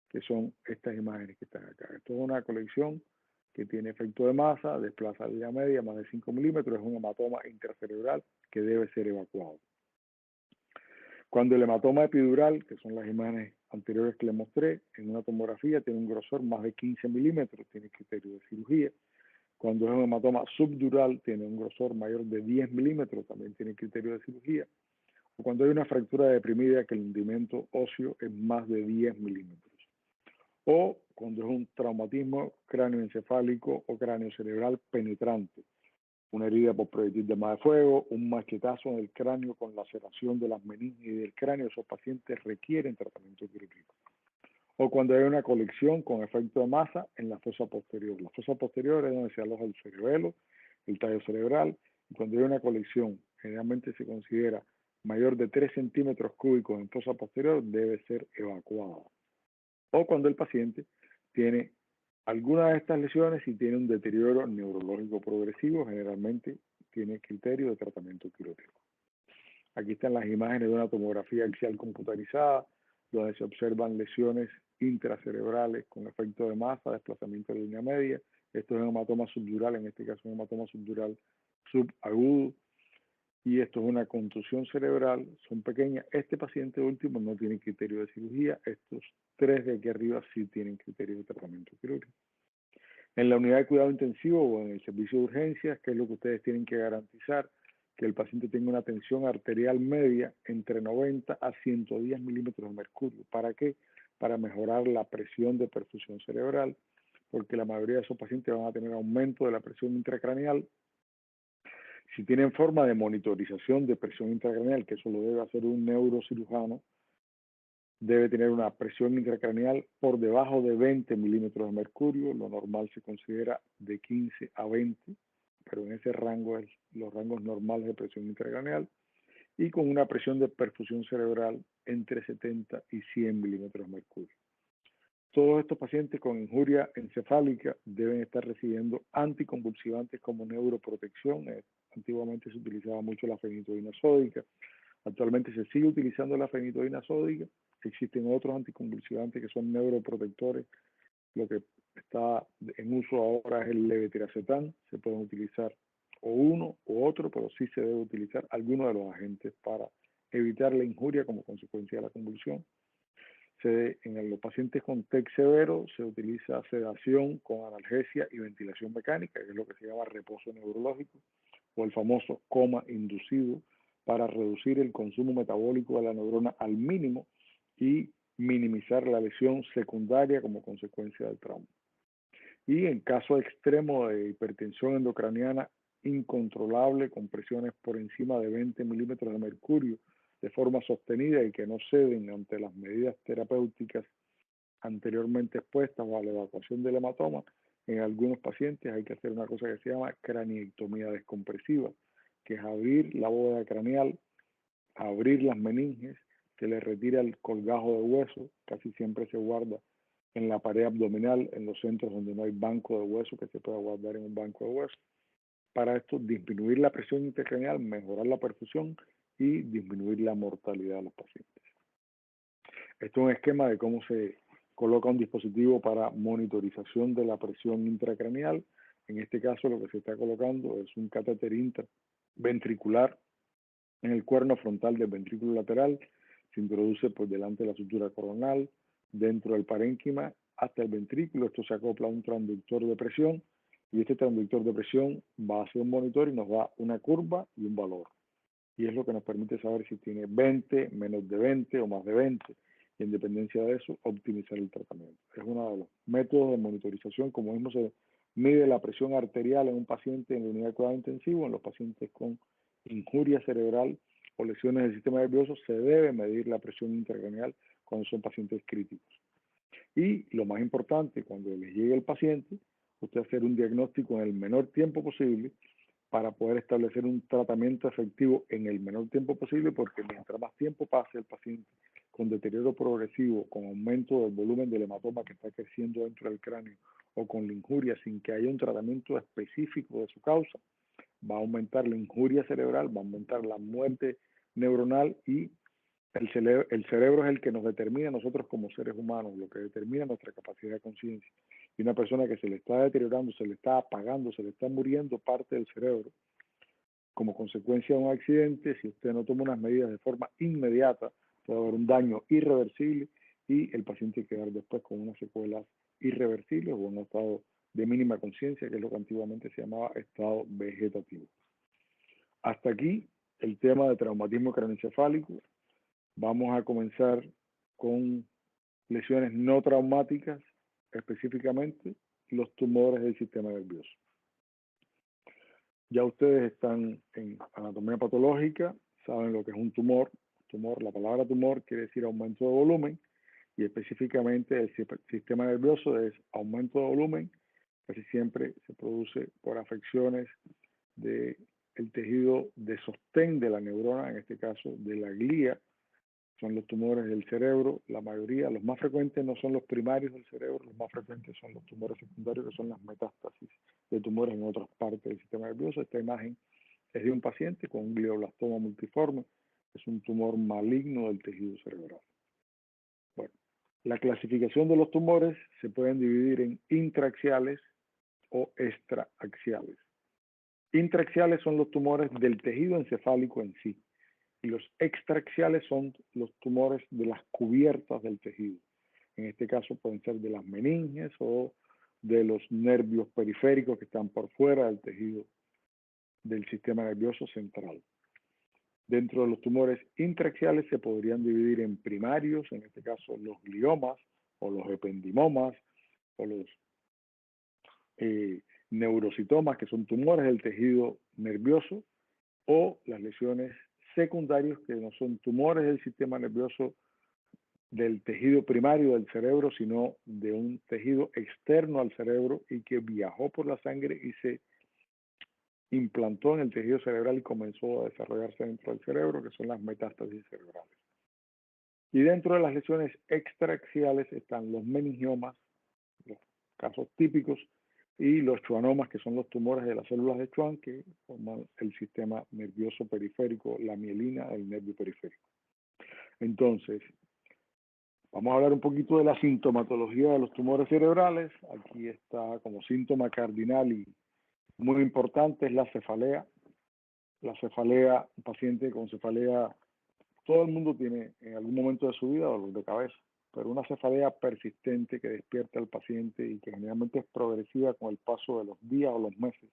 que son estas imágenes que están acá. Esto es una colección que tiene efecto de masa, desplaza la línea media más de 5 milímetros, es un hematoma intracerebral que debe ser evacuado. Cuando el hematoma epidural, que son las imágenes anteriores que les mostré, en una tomografía tiene un grosor más de 15 milímetros, tiene criterio de cirugía. Cuando es un hematoma subdural, tiene un grosor mayor de 10 milímetros, también tiene criterio de cirugía. O cuando hay una fractura deprimida que el hundimiento óseo es más de 10 milímetros. O cuando es un traumatismo cráneoencefálico o cráneocerebral penetrante, una herida por proyectil de arma de fuego, un machetazo en el cráneo con laceración de las meninges del cráneo, esos pacientes requieren tratamiento quirúrgico. O cuando hay una colección con efecto de masa en la fosa posterior. La fosa posterior es donde se aloja el cerebelo, el tallo cerebral, y cuando hay una colección, generalmente se considera mayor de 3 centímetros cúbicos en fosa posterior, debe ser evacuada. O cuando el paciente tiene alguna de estas lesiones y tiene un deterioro neurológico progresivo, generalmente tiene criterio de tratamiento quirúrgico. Aquí están las imágenes de una tomografía axial computarizada, donde se observan lesiones intracerebrales con efecto de masa, desplazamiento de línea media. Esto es un hematoma subdural, en este caso un hematoma subdural subagudo, y esto es una contusión cerebral, son pequeñas. Este paciente último no tiene criterio de cirugía, estos 3 de aquí arriba sí tienen criterio de tratamiento quirúrgico. En la unidad de cuidado intensivo o en el servicio de urgencias, ¿qué es lo que ustedes tienen que garantizar? Que el paciente tenga una tensión arterial media entre 90 a 110 milímetros de mercurio. ¿Para qué? Para mejorar la presión de perfusión cerebral, porque la mayoría de esos pacientes van a tener aumento de la presión intracraneal. Si tienen forma de monitorización de presión intracraneal, que eso lo debe hacer un neurocirujano, debe tener una presión intracraneal por debajo de 20 milímetros de mercurio. Lo normal se considera de 15 a 20, pero en ese rango es los rangos normales de presión intracraneal, y con una presión de perfusión cerebral entre 70 y 100 milímetros de mercurio. Todos estos pacientes con injuria encefálica deben estar recibiendo anticonvulsivantes como neuroprotección, Antiguamente se utilizaba mucho la fenitoína sódica. Actualmente se sigue utilizando la fenitoína sódica. Existen otros anticonvulsivantes que son neuroprotectores. Lo que está en uso ahora es el levetiracetam. Se pueden utilizar o uno u otro, pero sí se debe utilizar alguno de los agentes para evitar la injuria como consecuencia de la convulsión. En los pacientes con TEC severo se utiliza sedación con analgesia y ventilación mecánica, que es lo que se llama reposo neurológico, o el famoso coma inducido, para reducir el consumo metabólico de la neurona al mínimo y minimizar la lesión secundaria como consecuencia del trauma. Y en caso extremo de hipertensión endocraniana incontrolable con presiones por encima de 20 milímetros de mercurio de forma sostenida y que no ceden ante las medidas terapéuticas anteriormente expuestas o a la evacuación del hematoma, en algunos pacientes hay que hacer una cosa que se llama craniectomía descompresiva, que es abrir la bóveda craneal, abrir las meninges, se le retira el colgajo de hueso, casi siempre se guarda en la pared abdominal, en los centros donde no hay banco de hueso, que se pueda guardar en un banco de hueso. Para esto, disminuir la presión intracraneal, mejorar la perfusión y disminuir la mortalidad de los pacientes. Esto es un esquema de cómo se coloca un dispositivo para monitorización de la presión intracraneal. En este caso, lo que se está colocando es un catéter interventricular en el cuerno frontal del ventrículo lateral. Se introduce por delante de la sutura coronal, dentro del parénquima hasta el ventrículo. Esto se acopla a un transductor de presión y este transductor de presión va hacia un monitor y nos da una curva y un valor. Y es lo que nos permite saber si tiene 20, menos de 20 o más de 20. Y en dependencia de eso, optimizar el tratamiento. Es uno de los métodos de monitorización. Como mismo se mide la presión arterial en un paciente en la unidad de cuidado intensivo, en los pacientes con injuria cerebral o lesiones del sistema nervioso, se debe medir la presión intracraneal cuando son pacientes críticos. Y lo más importante, cuando les llegue el paciente, usted hacer un diagnóstico en el menor tiempo posible para poder establecer un tratamiento efectivo en el menor tiempo posible, porque mientras más tiempo pase el paciente con deterioro progresivo, con aumento del volumen del hematoma que está creciendo dentro del cráneo o con la injuria sin que haya un tratamiento específico de su causa, va a aumentar la injuria cerebral, va a aumentar la muerte neuronal y el cerebro es el que nos determina a nosotros como seres humanos, lo que determina nuestra capacidad de conciencia. Y una persona que se le está deteriorando, se le está apagando, se le está muriendo parte del cerebro como consecuencia de un accidente, si usted no toma unas medidas de forma inmediata, puede haber un daño irreversible y el paciente quedar después con unas secuelas irreversibles o un estado de mínima conciencia, que es lo que antiguamente se llamaba estado vegetativo. Hasta aquí el tema de traumatismo craneoencefálico. Vamos a comenzar con lesiones no traumáticas, específicamente los tumores del sistema nervioso. Ya ustedes están en anatomía patológica, saben lo que es un tumor. La palabra tumor quiere decir aumento de volumen y específicamente el sistema nervioso es aumento de volumen. Casi siempre se produce por afecciones del tejido de sostén de la neurona, en este caso de la glía. Son los tumores del cerebro, la mayoría, los más frecuentes no son los primarios del cerebro, los más frecuentes son los tumores secundarios, que son las metástasis de tumores en otras partes del sistema nervioso. Esta imagen es de un paciente con un glioblastoma multiforme, es un tumor maligno del tejido cerebral. Bueno, la clasificación de los tumores se pueden dividir en intraaxiales o extraaxiales. Intraaxiales son los tumores del tejido encefálico en sí. Y los extraaxiales son los tumores de las cubiertas del tejido. En este caso pueden ser de las meninges o de los nervios periféricos que están por fuera del tejido del sistema nervioso central. Dentro de los tumores intraaxiales se podrían dividir en primarios, en este caso los gliomas o los ependimomas o los neurocitomas, que son tumores del tejido nervioso, o las lesiones secundarios, que no son tumores del sistema nervioso del tejido primario del cerebro, sino de un tejido externo al cerebro y que viajó por la sangre y se implantó en el tejido cerebral y comenzó a desarrollarse dentro del cerebro, que son las metástasis cerebrales. Y dentro de las lesiones extraaxiales están los meningiomas, los casos típicos y los schwannomas, que son los tumores de las células de Schwann, que forman el sistema nervioso periférico, la mielina del nervio periférico. Entonces, vamos a hablar un poquito de la sintomatología de los tumores cerebrales. Aquí está como síntoma cardinal y muy importante es la cefalea. La cefalea, un paciente con cefalea, todo el mundo tiene en algún momento de su vida dolor de cabeza, pero una cefalea persistente que despierta al paciente y que generalmente es progresiva con el paso de los días o los meses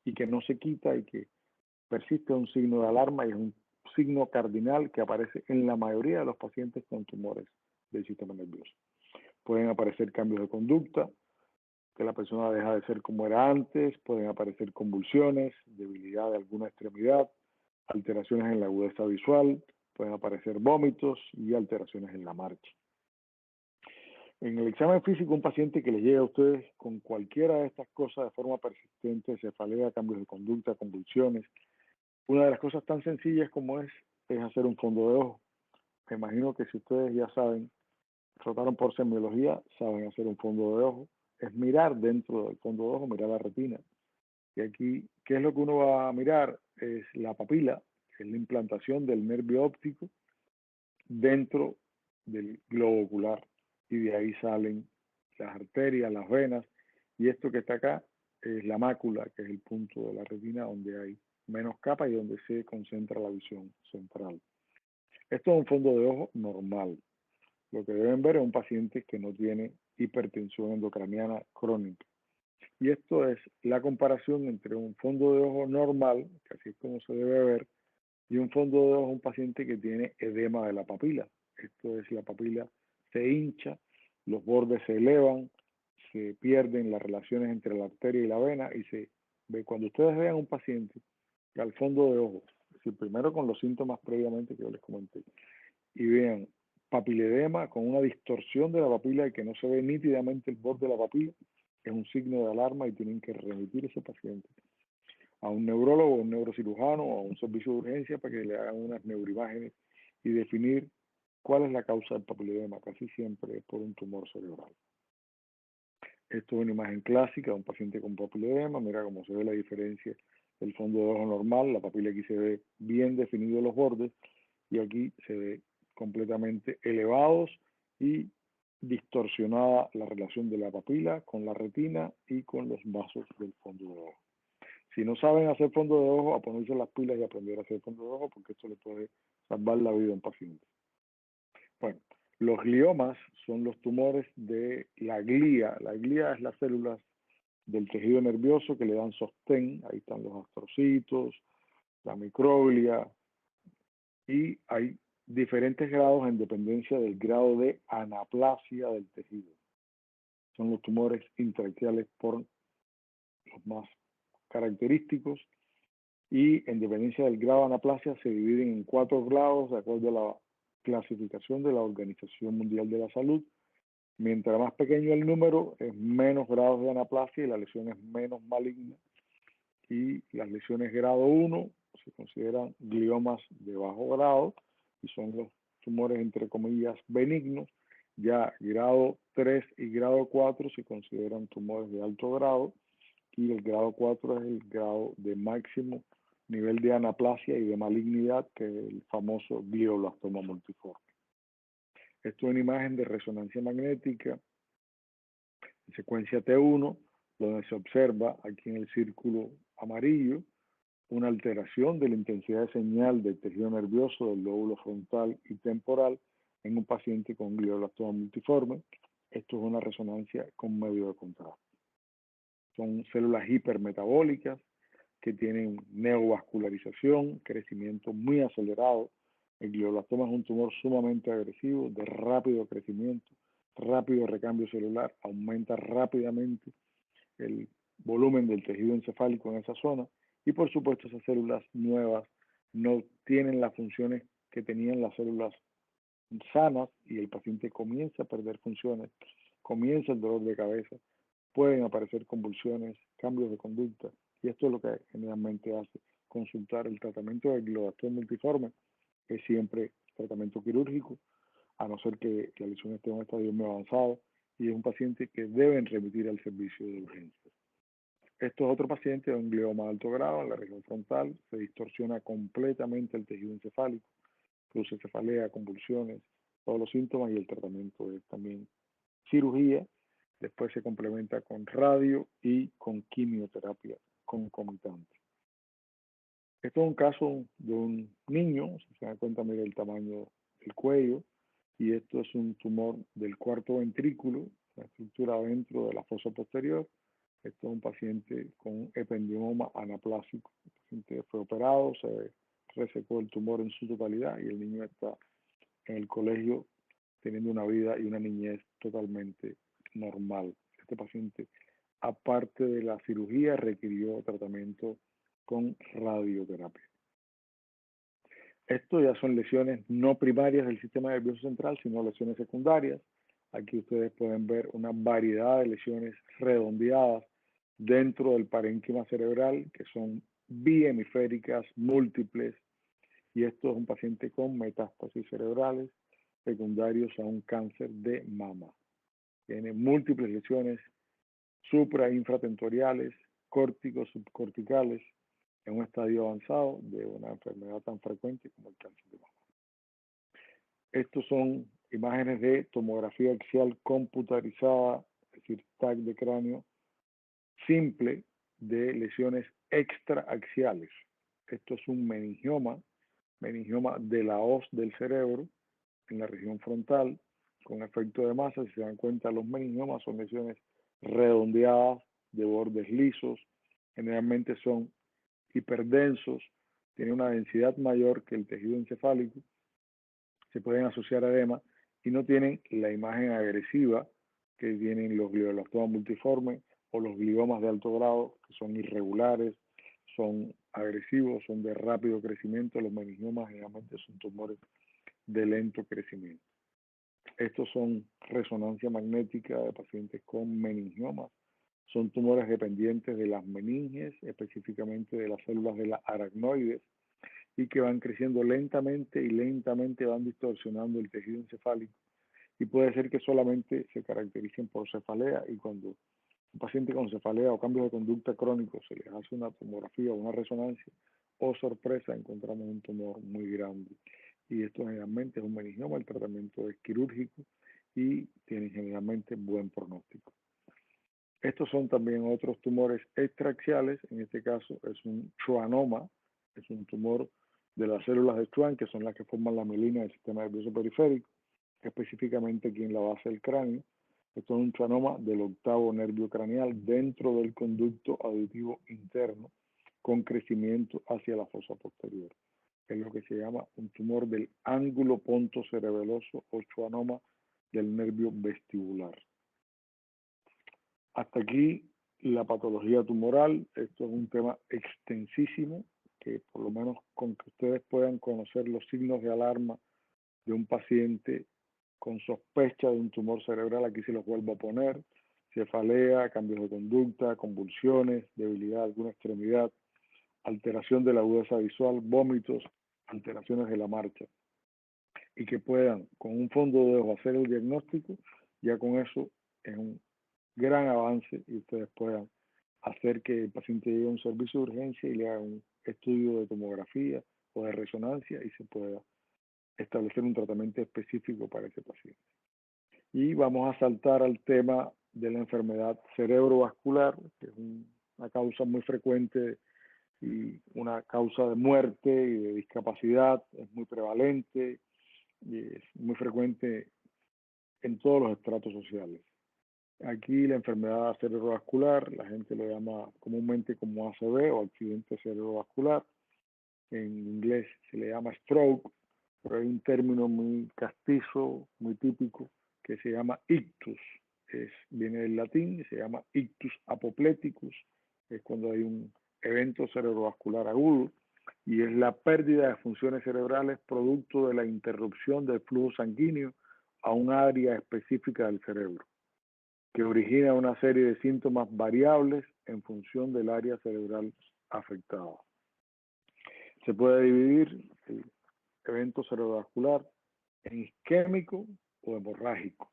y que no se quita y que persiste, un signo de alarma y es un signo cardinal que aparece en la mayoría de los pacientes con tumores del sistema nervioso. Pueden aparecer cambios de conducta, que la persona deja de ser como era antes, pueden aparecer convulsiones, debilidad de alguna extremidad, alteraciones en la agudeza visual, pueden aparecer vómitos y alteraciones en la marcha. En el examen físico, un paciente que les llegue a ustedes con cualquiera de estas cosas de forma persistente, cefalea, cambios de conducta, convulsiones, una de las cosas tan sencillas como es hacer un fondo de ojo. Me imagino que si ustedes ya saben, rotaron por semiología, saben hacer un fondo de ojo, es mirar dentro del fondo de ojo, mirar la retina. Y aquí, ¿qué es lo que uno va a mirar? Es la papila, que es la implantación del nervio óptico dentro del globo ocular. Y de ahí salen las arterias, las venas, y esto que está acá es la mácula, que es el punto de la retina donde hay menos capa y donde se concentra la visión central. Esto es un fondo de ojo normal. Lo que deben ver es un paciente que no tiene hipertensión endocraniana crónica. Y esto es la comparación entre un fondo de ojo normal, que así es como se debe ver, y un fondo de ojo de un paciente que tiene edema de la papila. Esto es, la papila se hincha, los bordes se elevan, se pierden las relaciones entre la arteria y la vena y se ve. Cuando ustedes vean un paciente que al fondo de ojo, es decir, primero con los síntomas previamente que yo les comenté, y vean papiledema con una distorsión de la papila y que no se ve nítidamente el borde de la papila, es un signo de alarma y tienen que remitir ese paciente a un neurólogo, a un neurocirujano o a un servicio de urgencia para que le hagan unas neuroimágenes y definir cuál es la causa del papiledema. Casi siempre es por un tumor cerebral. Esto es una imagen clásica de un paciente con papiledema. Mira cómo se ve la diferencia del fondo de ojo normal. La papila aquí se ve bien definidos los bordes y aquí se ve completamente elevados y distorsionada la relación de la papila con la retina y con los vasos del fondo de ojo. Si no saben hacer fondo de ojo, a ponerse las pilas y aprender a hacer fondo de ojo, porque esto le puede salvar la vida a un paciente. Bueno, los gliomas son los tumores de la glía. La glía es las células del tejido nervioso que le dan sostén. Ahí están los astrocitos, la microglia, y hay diferentes grados en dependencia del grado de anaplasia del tejido. Son los tumores intraquiales por los más característicos y en dependencia del grado de anaplasia se dividen en 4 grados de acuerdo a la clasificación de la Organización Mundial de la Salud. Mientras más pequeño el número, es menos grados de anaplasia y la lesión es menos maligna. Y las lesiones grado 1 se consideran gliomas de bajo grado y son los tumores entre comillas benignos. Ya grado 3 y grado 4 se consideran tumores de alto grado y el grado 4 es el grado de máximo nivel de anaplasia y de malignidad, que es el famoso glioblastoma multiforme. Esto es una imagen de resonancia magnética en secuencia T1, donde se observa aquí en el círculo amarillo una alteración de la intensidad de señal del tejido nervioso del lóbulo frontal y temporal en un paciente con glioblastoma multiforme. Esto es una resonancia con medio de contraste. Son células hipermetabólicas que tienen neovascularización, crecimiento muy acelerado. El glioblastoma es un tumor sumamente agresivo, de rápido crecimiento, rápido recambio celular, aumenta rápidamente el volumen del tejido encefálico en esa zona y por supuesto esas células nuevas no tienen las funciones que tenían las células sanas y el paciente comienza a perder funciones, comienza el dolor de cabeza, pueden aparecer convulsiones, cambios de conducta, y esto es lo que generalmente hace consultar. El tratamiento del glioblastoma multiforme es siempre tratamiento quirúrgico, a no ser que la lesión esté en un estadio muy avanzado, y es un paciente que deben remitir al servicio de urgencias. Esto es otro paciente de un glioma de alto grado en la región frontal, se distorsiona completamente el tejido encefálico, produce cefalea, convulsiones, todos los síntomas, y el tratamiento es también cirugía. Después se complementa con radio y con quimioterapia concomitante. Esto es un caso de un niño, si se dan cuenta, mira el tamaño del cuello, y esto es un tumor del cuarto ventrículo, la estructura dentro de la fosa posterior. Esto es un paciente con un ependioma anaplásico. El paciente fue operado, se resecó el tumor en su totalidad y el niño está en el colegio teniendo una vida y una niñez totalmente normal. Este paciente, aparte de la cirugía, requirió tratamiento con radioterapia. Esto ya son lesiones no primarias del sistema nervioso central, sino lesiones secundarias. Aquí ustedes pueden ver una variedad de lesiones redondeadas dentro del parénquima cerebral, que son bihemisféricas, múltiples, y esto es un paciente con metástasis cerebrales secundarios a un cáncer de mama. Tiene múltiples lesiones supra- e infratentoriales, córticos, subcorticales, en un estadio avanzado de una enfermedad tan frecuente como el cáncer de mama. Estos son imágenes de tomografía axial computarizada, es decir, TAC de cráneo simple de lesiones extraaxiales. Esto es un meningioma de la hoz del cerebro en la región frontal con efecto de masa. Si se dan cuenta, los meningiomas son lesiones redondeadas de bordes lisos, generalmente son hiperdensos, tienen una densidad mayor que el tejido encefálico, se pueden asociar a edema y no tienen la imagen agresiva que tienen los glioblastomas multiformes o los gliomas de alto grado, que son irregulares, son agresivos, son de rápido crecimiento. Los meningiomas generalmente son tumores de lento crecimiento. Estos son resonancia magnética de pacientes con meningiomas. Son tumores dependientes de las meninges, específicamente de las células de la aracnoides, y que van creciendo lentamente y lentamente van distorsionando el tejido encefálico. Y puede ser que solamente se caractericen por cefalea, y cuando un paciente con cefalea o cambios de conducta crónicos se les hace una tomografía o una resonancia, oh sorpresa, encontramos un tumor muy grande. Y esto generalmente es un meningioma, el tratamiento es quirúrgico y tiene generalmente buen pronóstico. Estos son también otros tumores extraaxiales. En este caso es un schwannoma, es un tumor de las células de Schwann, que son las que forman la mielina del sistema nervioso periférico, específicamente aquí en la base del cráneo. Esto es un schwannoma del octavo nervio craneal dentro del conducto auditivo interno, con crecimiento hacia la fosa posterior. Es lo que se llama un tumor del ángulo pontocerebeloso o schwannoma del nervio vestibular. Hasta aquí la patología tumoral. Esto es un tema extensísimo, que por lo menos con que ustedes puedan conocer los signos de alarma de un paciente con sospecha de un tumor cerebral, aquí se los vuelvo a poner: cefalea, cambios de conducta, convulsiones, debilidad de alguna extremidad, alteración de la agudeza visual, vómitos, alteraciones de la marcha, y que puedan con un fondo de ojo hacer el diagnóstico. Ya con eso es un gran avance, y ustedes puedan hacer que el paciente llegue a un servicio de urgencia y le haga un estudio de tomografía o de resonancia y se pueda establecer un tratamiento específico para ese paciente. Y vamos a saltar al tema de la enfermedad cerebrovascular, que es una causa muy frecuente y una causa de muerte y de discapacidad. Es muy prevalente y es muy frecuente en todos los estratos sociales. Aquí la enfermedad cerebrovascular, la gente lo llama comúnmente como ACV o accidente cerebrovascular. En inglés se le llama stroke, pero hay un término muy castizo, muy típico, que se llama ictus. Viene del latín y se llama ictus apopléticus. Es cuando hay un evento cerebrovascular agudo y es la pérdida de funciones cerebrales producto de la interrupción del flujo sanguíneo a un área específica del cerebro, que origina una serie de síntomas variables en función del área cerebral afectada. Se puede dividir el evento cerebrovascular en isquémico o hemorrágico.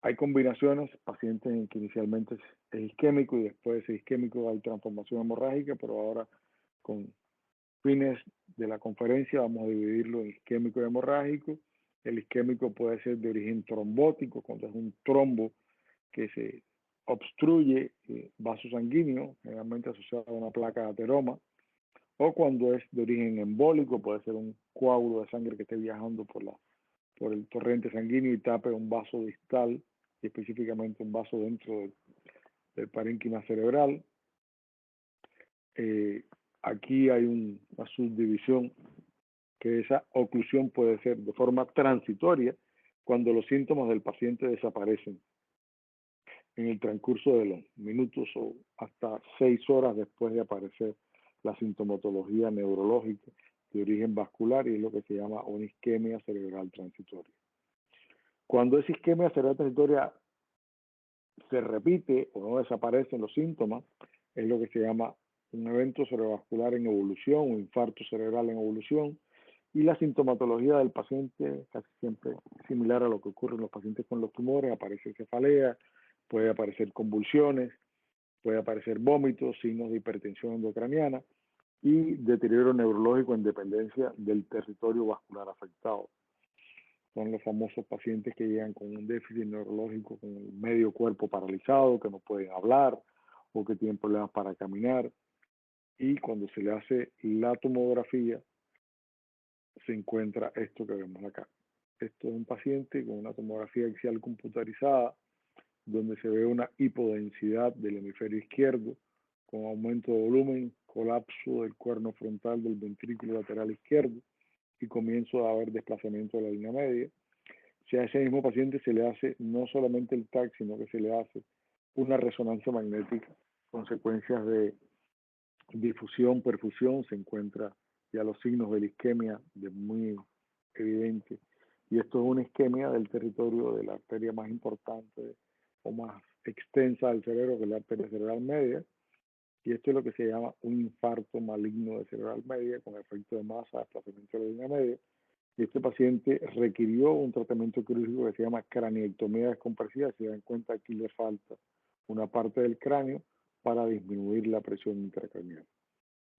Hay combinaciones, pacientes en que inicialmente es isquémico y después de ese isquémico hay transformación hemorrágica, pero ahora con fines de la conferencia vamos a dividirlo en isquémico y hemorrágico. El isquémico puede ser de origen trombótico, cuando es un trombo que se obstruye vaso sanguíneo, generalmente asociado a una placa de ateroma, o cuando es de origen embólico, puede ser un coágulo de sangre que esté viajando por el torrente sanguíneo y tape un vaso distal, y específicamente un vaso dentro del parénquima cerebral. Aquí hay una subdivisión, que esa oclusión puede ser de forma transitoria cuando los síntomas del paciente desaparecen en el transcurso de los minutos o hasta 6 horas después de aparecer la sintomatología neurológica de origen vascular, y es lo que se llama una isquemia cerebral transitoria. Cuando esa isquemia cerebral transitoria se repite o no desaparecen los síntomas, es lo que se llama un evento cerebrovascular en evolución o infarto cerebral en evolución, y la sintomatología del paciente casi siempre es similar a lo que ocurre en los pacientes con los tumores. Aparece cefalea, puede aparecer convulsiones, puede aparecer vómitos, signos de hipertensión endocraniana y deterioro neurológico en dependencia del territorio vascular afectado. Son los famosos pacientes que llegan con un déficit neurológico, con el medio cuerpo paralizado, que no pueden hablar o que tienen problemas para caminar. Y cuando se le hace la tomografía, se encuentra esto que vemos acá. Esto es un paciente con una tomografía axial computarizada, donde se ve una hipodensidad del hemisferio izquierdo, con aumento de volumen, colapso del cuerno frontal del ventrículo lateral izquierdo y comienzo de haber desplazamiento de la línea media. Si a ese mismo paciente se le hace no solamente el TAC, sino que se le hace una resonancia magnética, consecuencias de difusión, perfusión, se encuentra ya los signos de la isquemia de muy evidente. Y esto es una isquemia del territorio de la arteria más importante o más extensa del cerebro, que es la arteria cerebral media. Y esto es lo que se llama un infarto maligno de cerebral media con efecto de masa, desplazamiento de la línea media. Y este paciente requirió un tratamiento quirúrgico que se llama craneectomía descompresiva. Si se dan cuenta, aquí le falta una parte del cráneo para disminuir la presión intracraneal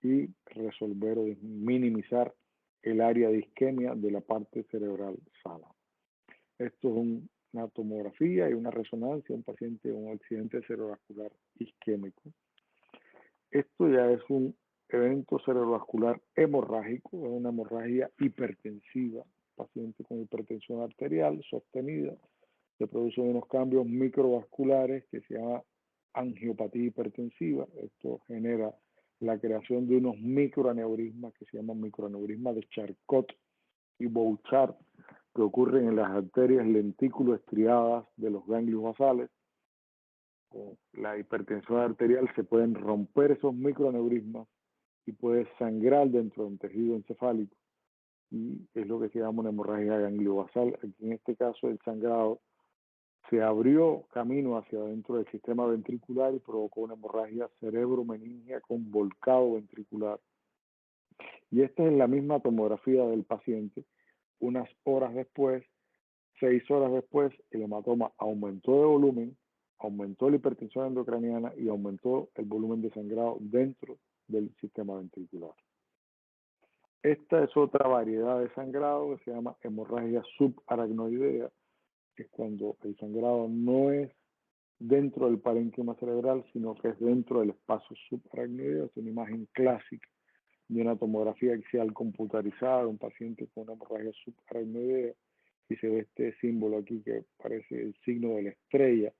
y resolver o minimizar el área de isquemia de la parte cerebral sana. Esto es una tomografía y una resonancia, un paciente con un accidente cerebrovascular isquémico. Esto ya es un evento cerebrovascular hemorrágico, es una hemorragia hipertensiva, paciente con hipertensión arterial sostenida, se producen unos cambios microvasculares que se llama angiopatía hipertensiva. Esto genera la creación de unos microaneurismas que se llaman microaneurismas de Charcot y Bouchard, que ocurren en las arterias lentículo estriadas de los ganglios basales. Con la hipertensión arterial se pueden romper esos microaneurismas y puede sangrar dentro del tejido encefálico, y es lo que se llama una hemorragia gangliobasal. Aquí en este caso el sangrado se abrió camino hacia adentro del sistema ventricular y provocó una hemorragia cerebromeningia con volcado ventricular. Y esta es la misma tomografía del paciente. Unas horas después, 6 horas después, el hematoma aumentó de volumen, aumentó la hipertensión endocraniana y aumentó el volumen de sangrado dentro del sistema ventricular. Esta es otra variedad de sangrado que se llama hemorragia subaracnoidea, que es cuando el sangrado no es dentro del parénquima cerebral, sino que es dentro del espacio subaracnoideo. Es una imagen clásica de una tomografía axial computarizada de un paciente con una hemorragia subaracnoidea, y se ve este símbolo aquí que parece el signo de la estrella.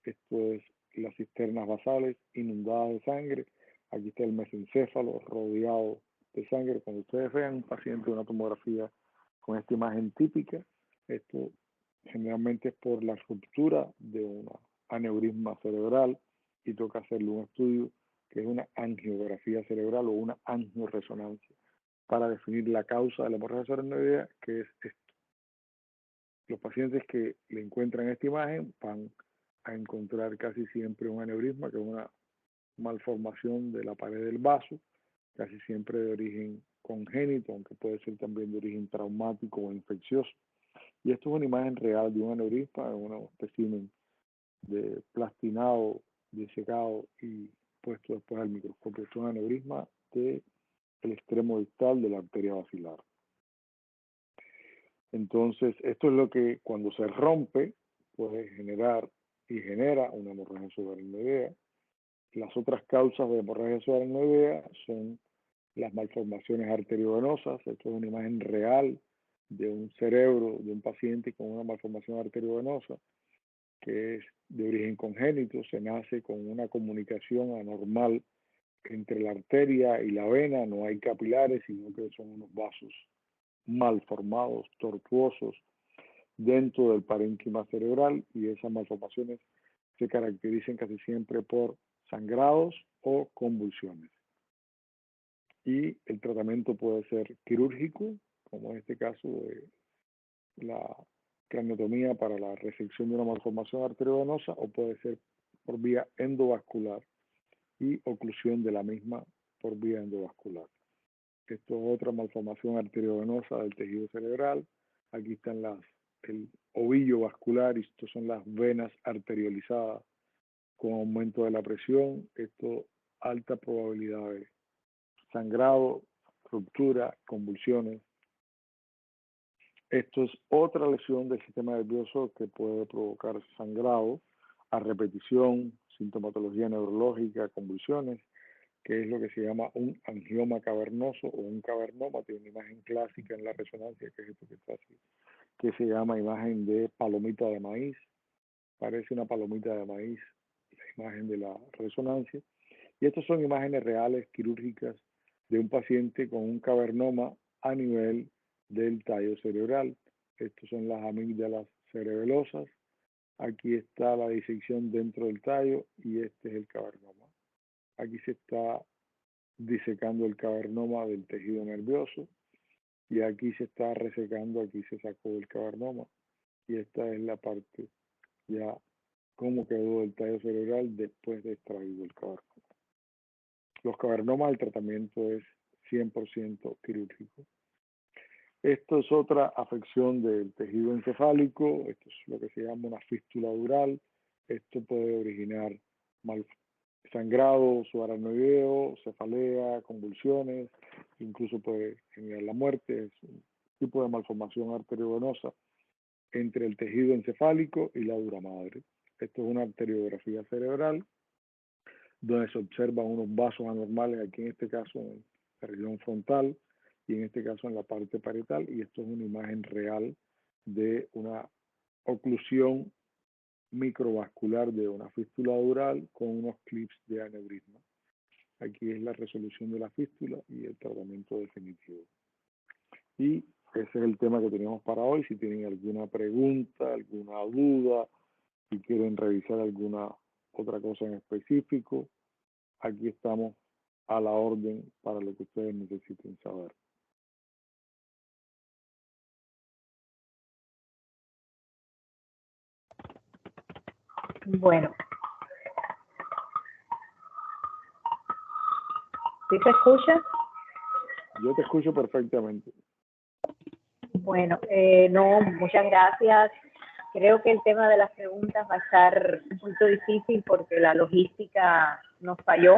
Esto es las cisternas basales inundadas de sangre. Aquí está el mesencéfalo rodeado de sangre. Cuando ustedes vean un paciente de una tomografía con esta imagen típica, esto generalmente es por la ruptura de un aneurisma cerebral y toca hacerle un estudio que es una angiografía cerebral o una angioresonancia para definir la causa de la hemorragia cerebral, que es esto. Los pacientes que le encuentran esta imagen van a encontrar casi siempre un aneurisma, que es una malformación de la pared del vaso, casi siempre de origen congénito, aunque puede ser también de origen traumático o infeccioso. Y esto es una imagen real de un aneurisma, un espécimen de plastinado, disecado y puesto después al microscopio. Esto es un aneurisma del extremo distal de la arteria basilar. Entonces, esto es lo que cuando se rompe puede generar y genera una hemorragia subaracnoidea. Las otras causas de hemorragia subaracnoidea son las malformaciones arteriovenosas. Esto es una imagen real de un cerebro de un paciente con una malformación arteriovenosa que es de origen congénito. Se nace con una comunicación anormal entre la arteria y la vena. No hay capilares, sino que son unos vasos mal formados, tortuosos, dentro del parénquima cerebral, y esas malformaciones se caracterizan casi siempre por sangrados o convulsiones. Y el tratamiento puede ser quirúrgico, como en este caso de la craniotomía para la resección de una malformación arteriovenosa, o puede ser por vía endovascular y oclusión de la misma por vía endovascular. Esto es otra malformación arteriovenosa del tejido cerebral. Aquí están el ovillo vascular, y estos son las venas arteriolizadas con aumento de la presión. Esto, alta probabilidad de sangrado, ruptura, convulsiones. Esto es otra lesión del sistema nervioso que puede provocar sangrado a repetición, sintomatología neurológica, convulsiones, que es lo que se llama un angioma cavernoso o un cavernoma. Tiene una imagen clásica en la resonancia, que es esto que está así, que se llama imagen de palomita de maíz. Parece una palomita de maíz la imagen de la resonancia. Y estas son imágenes reales quirúrgicas de un paciente con un cavernoma a nivel del tallo cerebral. Estas son las amígdalas cerebelosas. Aquí está la disección dentro del tallo y este es el cavernoma. Aquí se está disecando el cavernoma del tejido nervioso y aquí se está resecando, aquí se sacó el cavernoma, y esta es la parte ya cómo quedó el tallo cerebral después de extraído el cavernoma. Los cavernomas, el tratamiento es 100% quirúrgico. Esto es otra afección del tejido encefálico. Esto es lo que se llama una fístula dural. Esto puede originar sangrado subaracnoideo, cefalea, convulsiones, incluso puede generar la muerte. Es un tipo de malformación arteriovenosa entre el tejido encefálico y la dura madre. Esto es una arteriografía cerebral donde se observan unos vasos anormales, aquí en este caso en la región frontal y en este caso en la parte parietal, y esto es una imagen real de una oclusión microvascular de una fístula dural con unos clips de aneurisma. Aquí es la resolución de la fístula y el tratamiento definitivo. Y ese es el tema que tenemos para hoy. Si tienen alguna pregunta, alguna duda, si quieren revisar alguna otra cosa en específico, aquí estamos a la orden para lo que ustedes necesiten saber. Bueno. ¿Sí te escuchas? Yo te escucho perfectamente. Bueno, no, muchas gracias. Creo que el tema de las preguntas va a estar un poquito difícil porque la logística nos falló.